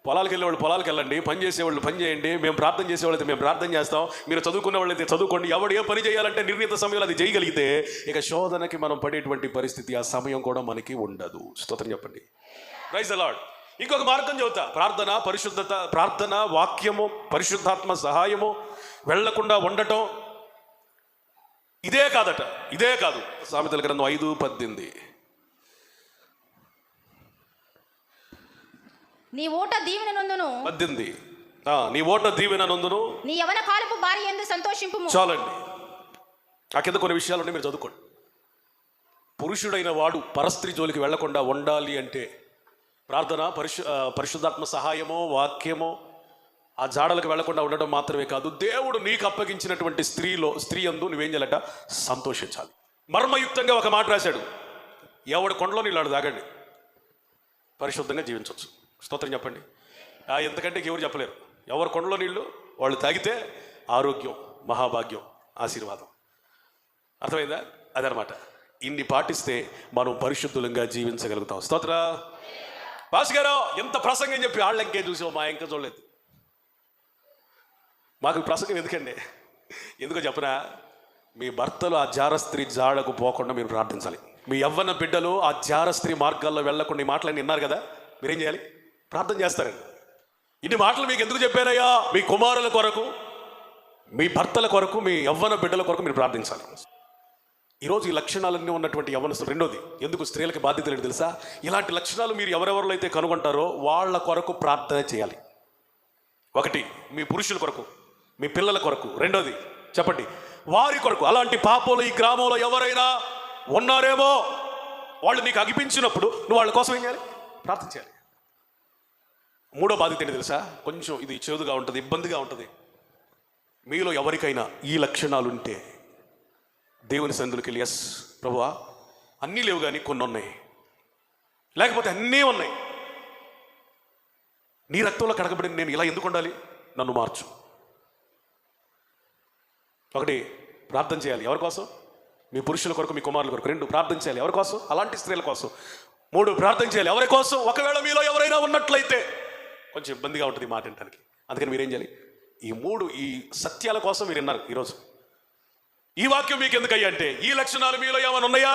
పొలాలకు వెళ్ళేవాళ్ళు పొలాలకు వెళ్ళండి, పని చేసేవాళ్ళు పని చేయండి, మేము ప్రార్థన చేసేవాళ్ళైతే మేము ప్రార్థన చేస్తాం, మీరు చదువుకునే వాళ్ళైతే చదువుకోండి. ఎవడు ఏ పని చేయాలంటే నిర్ణీత సమయంలో అది చేయగలిగితే ఇక శోధనకి మనం పడేటువంటి పరిస్థితి, ఆ సమయం కూడా మనకి ఉండదు. స్తోత్రం చెప్పండి. Praise the Lord. ఇంకొక మార్గం చెబుతా. ప్రార్థన, పరిశుద్ధత, ప్రార్థన, వాక్యము, పరిశుద్ధాత్మ సహాయము, వెళ్లకుండా ఉండటం. ఇదే కాదట, ఇదే కాదు. సామెతల గ్రంథం 5:18 నీ ఓట దీవెన నందును, 18 నీ ఓట దీవెన నందును, నీ యవన కాలపు భార్య యందు సంతోషింపుము. చాలండి. ఆ కింద కొన్ని విషయాలు ఉంటే మీరు చదువుకోండి. పురుషుడైన వాడు పరస్త్రీ జోలికి వెళ్లకుండా ఉండాలి అంటే ప్రార్థన, పరిశుద్ధాత్మ సహాయమో, వాక్యమో, ఆ జాడలకు వెళ్లకుండా ఉండడం మాత్రమే కాదు, దేవుడు నీకు అప్పగించినటువంటి స్త్రీ యందు నువ్వేం చేయాలట? సంతోషించాలి. మర్మయుక్తంగా ఒక మాట రాశాడు: ఎవడు కొండలో నీళ్ళు తాగండి, పరిశుద్ధంగా జీవించవచ్చు. స్తోత్రం చెప్పండి. ఎంతకంటే ఎవరు చెప్పలేరు. ఎవరు కొండలో నీళ్ళు వాళ్ళు తాగితే ఆరోగ్యం, మహాభాగ్యం, ఆశీర్వాదం. అర్థమైందా? అదనమాట. ఇన్ని పాటిస్తే మనం పరిశుద్ధులంగా జీవించగలుగుతాం. స్తోత్ర. పాస్ గారు ఎంత ప్రసంగం చెప్పి వాళ్ళ ఇంకే చూసావు, మా ఇంకా చూడలేదు. మాకు ప్రసంగం ఎందుకండి? ఎందుకో చెప్పనా? మీ భర్తలు ఆ జారస్త్రీ జాడకు పోకుండా మీరు ప్రార్థించాలి. మీ యవ్వన బిడ్డలు ఆ జారస్త్రీ మార్గాల్లో వెళ్లకుండా ఈ మాటలన్నీ విన్నారు కదా, మీరేం చేయాలి? ప్రార్థన చేస్తారండి. ఇన్ని మాటలు మీకు ఎందుకు చెప్పారయ్యా? మీ కుమారుల కొరకు, మీ భర్తల కొరకు, మీ యవ్వన బిడ్డల కొరకు మీరు ప్రార్థించాలి. ఈరోజు ఈ లక్షణాలన్నీ ఉన్నటువంటి యవ్వనస్తులు. రెండోది, ఎందుకు స్త్రీలకి బాధ్యత లేదు తెలుసా? ఇలాంటి లక్షణాలు మీరు ఎవరెవరిలో అయితే కనుగొంటారో వాళ్ళ కొరకు ప్రార్థన చేయాలి. ఒకటి మీ పురుషుల కొరకు, మీ పిల్లల కొరకు. రెండోది చెప్పండి, వారి కొరకు. అలాంటి పాపలు ఈ గ్రామంలో ఎవరైనా ఉన్నారేమో, వాళ్ళు నీకు అగిపించినప్పుడు నువ్వు వాళ్ళ కోసం ఏం చేయాలి? ప్రార్థన చేయాలి. మూడో బాధ్యత ఏంటి తెలుసా? కొంచెం ఇది చేదుగా ఉంటుంది, ఇబ్బందిగా ఉంటుంది. మీలో ఎవరికైనా ఈ లక్షణాలు ఉంటే దేవుని సన్నిధిలోకి వెళ్ళి, ఎస్ ప్రభువా, అన్నీ లేవు కానీ కొన్ని ఉన్నాయి, లేకపోతే అన్నీ ఉన్నాయి, నీ రక్తంలో కడగబడిన నేను ఇలా ఎందుకు ఉండాలి? నన్ను మార్చు. ఒకటి ప్రార్థన చేయాలి. ఎవరి కోసం? మీ పురుషుల కొరకు, మీ కుమారుల కొరకు. 2 ప్రార్థన చేయాలి. ఎవరి కోసం? అలాంటి స్త్రీల కోసం. 3 ప్రార్థన చేయాలి. ఎవరి కోసం? ఒకవేళ మీలో ఎవరైనా ఉన్నట్లయితే కొంచెం ఇబ్బందిగా ఉంటుంది మాట వినడానికి. అందుకని మీరేం చేయాలి? ఈ సత్యాల కోసం మీరు విన్నారు ఈరోజు. ఈ వాక్యం మీకు ఎందుకయ్యా అంటే ఈ లక్షణాలు మీలో ఏమైనా ఉన్నాయా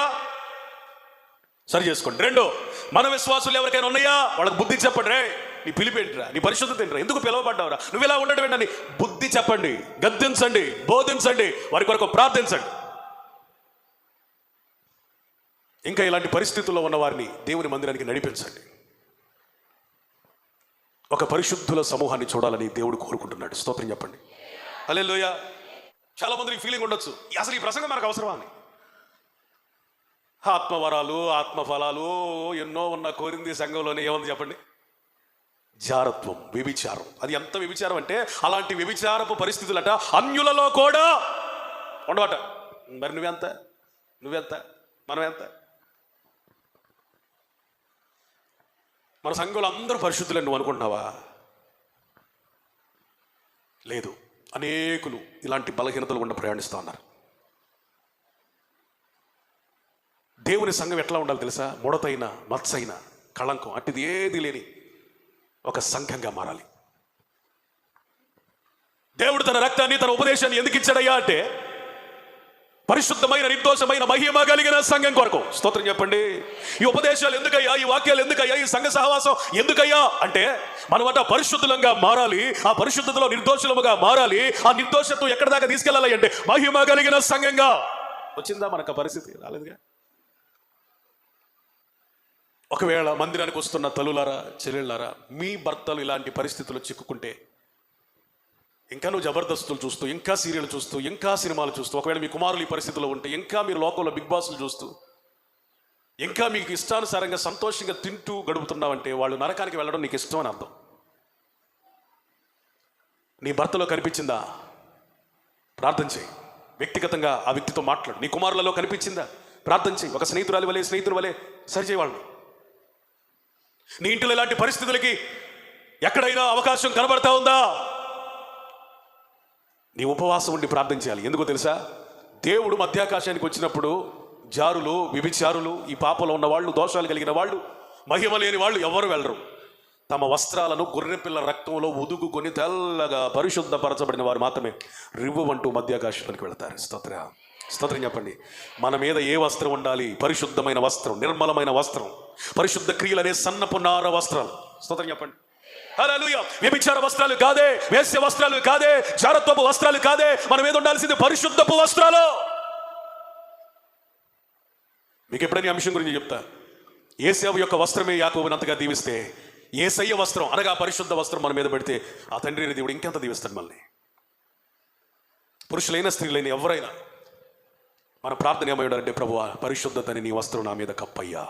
సరి చేసుకోండి. 2, మన విశ్వాసులు ఎవరికైనా ఉన్నాయా వాళ్ళకి బుద్ధి చెప్పండి. రే నీ పిలిపేంటిరా, నీ పరిశుద్ధత ఏంటిరా, ఎందుకు పిలవబడ్డావురా, నువ్వు ఇలా ఉండడం ఏంటని బుద్ధి చెప్పండి, గద్దించండి, బోధించండి, వారి కొరకు ప్రార్థించండి. ఇంకా ఇలాంటి పరిస్థితుల్లో ఉన్న వారిని దేవుని మందిరానికి నడిపించండి. ఒక పరిశుద్ధుల సమూహాన్ని చూడాలని దేవుడు కోరుకుంటున్నాడు. స్తోత్రం చెప్పండి. హల్లెలూయా. చాలా మందికి ఫీలింగ్ ఉండొచ్చు, అసలు ఈ ప్రసంగం మనకు అవసరమా అని. ఆత్మవరాలు, ఆత్మఫలాలు ఎన్నో ఉన్న కోరింది సంఘంలోనే ఏముంది చెప్పండి? జారత్వం, వ్యభిచారం. అది ఎంత వ్యభిచారం అంటే అలాంటి వ్యభిచారపు పరిస్థితులట అన్యులలో కూడా ఉండవట. మరి నువ్వెంత మనమెంత? మన సంఘంలో అందరూ పరిశుద్ధులని నువ్వు అనుకుంటున్నావా? లేదు. అనేకులు ఇలాంటి బలహీనతలు గుండా ప్రయాణిస్తూ ఉన్నారు. దేవుని సంఘం ఎట్లా ఉండాలి తెలుసా? ముడతైన, మత్సైన, కళంకం అట్టిది ఏది లేని ఒక సంఘంగా మారాలి. దేవుడు తన రక్తాన్ని, తన ఉపదేశాన్ని ఎందుకు ఇచ్చాడయ్యా అంటే పరిశుద్ధమైన, నిర్దోషమైన, మహిమ కలిగిన సంఘం కొరకు. స్తోత్రం చెప్పండి. ఈ ఉపదేశాలు ఎందుకయ్యా, ఈ వాక్యాలు ఎందుకయ్యా, ఈ సంఘ సహవాసం ఎందుకయ్యా అంటే మనమట పరిశుద్ధులంగా మారాలి. ఆ పరిశుద్ధతలో నిర్దోషులముగా మారాలి. ఆ నిర్దోషత్వం ఎక్కడి దాకా తీసుకెళ్ళాలి అంటే మహిమ కలిగిన సంఘంగా. వచ్చిందా మనకు పరిస్థితి? రాలేదుగా. ఒకవేళ మందిరానికి వస్తున్న తల్లులారా, చెల్లెళ్ళారా, మీ భర్తలు ఇలాంటి పరిస్థితుల్లో చిక్కుకుంటే ఇంకా నువ్వు జబర్దస్తులు చూస్తూ, ఇంకా సీరియల్ చూస్తూ, ఇంకా సినిమాలు చూస్తూ, ఒకవేళ మీ కుమారులు ఈ పరిస్థితిలో ఉంటే, ఇంకా మీరు లోకంలో బిగ్ బాస్లు చూస్తూ, ఇంకా మీకు ఇష్టానుసారంగా సంతోషంగా తింటూ గడుపుతున్నావంటే వాళ్ళు నరకానికి వెళ్ళడం నీకు ఇష్టం అని అర్థం. నీ భర్తలో కనిపించిందా? ప్రార్థన చేయి. వ్యక్తిగతంగా ఆ వ్యక్తితో మాట్లాడు. నీ కుమారులలో కనిపించిందా? ప్రార్థన చేయి. ఒక స్నేహితుడి వలె సరిచేయి వాళ్ళని. నీ ఇంట్లో ఇలాంటి పరిస్థితులకి ఎక్కడైనా అవకాశం కనబడతా ఉందా? నీ ఉపవాసం ఉండి ప్రార్థన చేయాలి. ఎందుకో తెలుసా? దేవుడు మధ్యాకాశానికి వచ్చినప్పుడు జారులు, వ్యభిచారులు, ఈ పాపంలో ఉన్న వాళ్ళు, దోషాలు కలిగిన వాళ్ళు, మహిమ లేని వాళ్ళు ఎవరు వెళ్ళరు. తమ వస్త్రాలను గొర్రెపిల్ల రక్తంలో ఉదుగుకొని తెల్లగా పరిశుద్ధపరచబడిన వారు మాత్రమే రివ్వంటూ మధ్యాకాశానికి వెళతారు. స్తోత్రం చెప్పండి. మన మీద ఏ వస్త్రం ఉండాలి? పరిశుద్ధమైన వస్త్రం, నిర్మలమైన వస్త్రం, పరిశుద్ధ క్రియలు అనే సన్నపు నార వస్త్రాలు. స్తోత్రం చెప్పండి. హల్లెలూయా. వ్యభిచార వస్త్రాలు కాదే, వేశ్య వస్త్రాలు కాదే, జారత్వపు వస్త్రాలు కాదే. మన మీద ఉండాల్సింది పరిశుద్ధపు వస్త్రాలు. మీకు ఎప్పుడైనా అంశం గురించి చెప్తా. యేసేపు యొక్క వస్త్రమే యాకోబుని అంతగా దీవిస్తే, యేసయ్య వస్త్రం అనగా పరిశుద్ధ వస్త్రం మన మీద పెడితే ఆ తండ్రి దేవుడు ఇంకెంత దీవిస్తాడు మనల్ని. పురుషులైన, స్త్రీలైన ఎవరైనా మన ప్రార్థన ఏమై ఉండాలంటే, ప్రభువా పరిశుద్ధతని నీ వస్త్రం నా మీద కప్పయ్యా.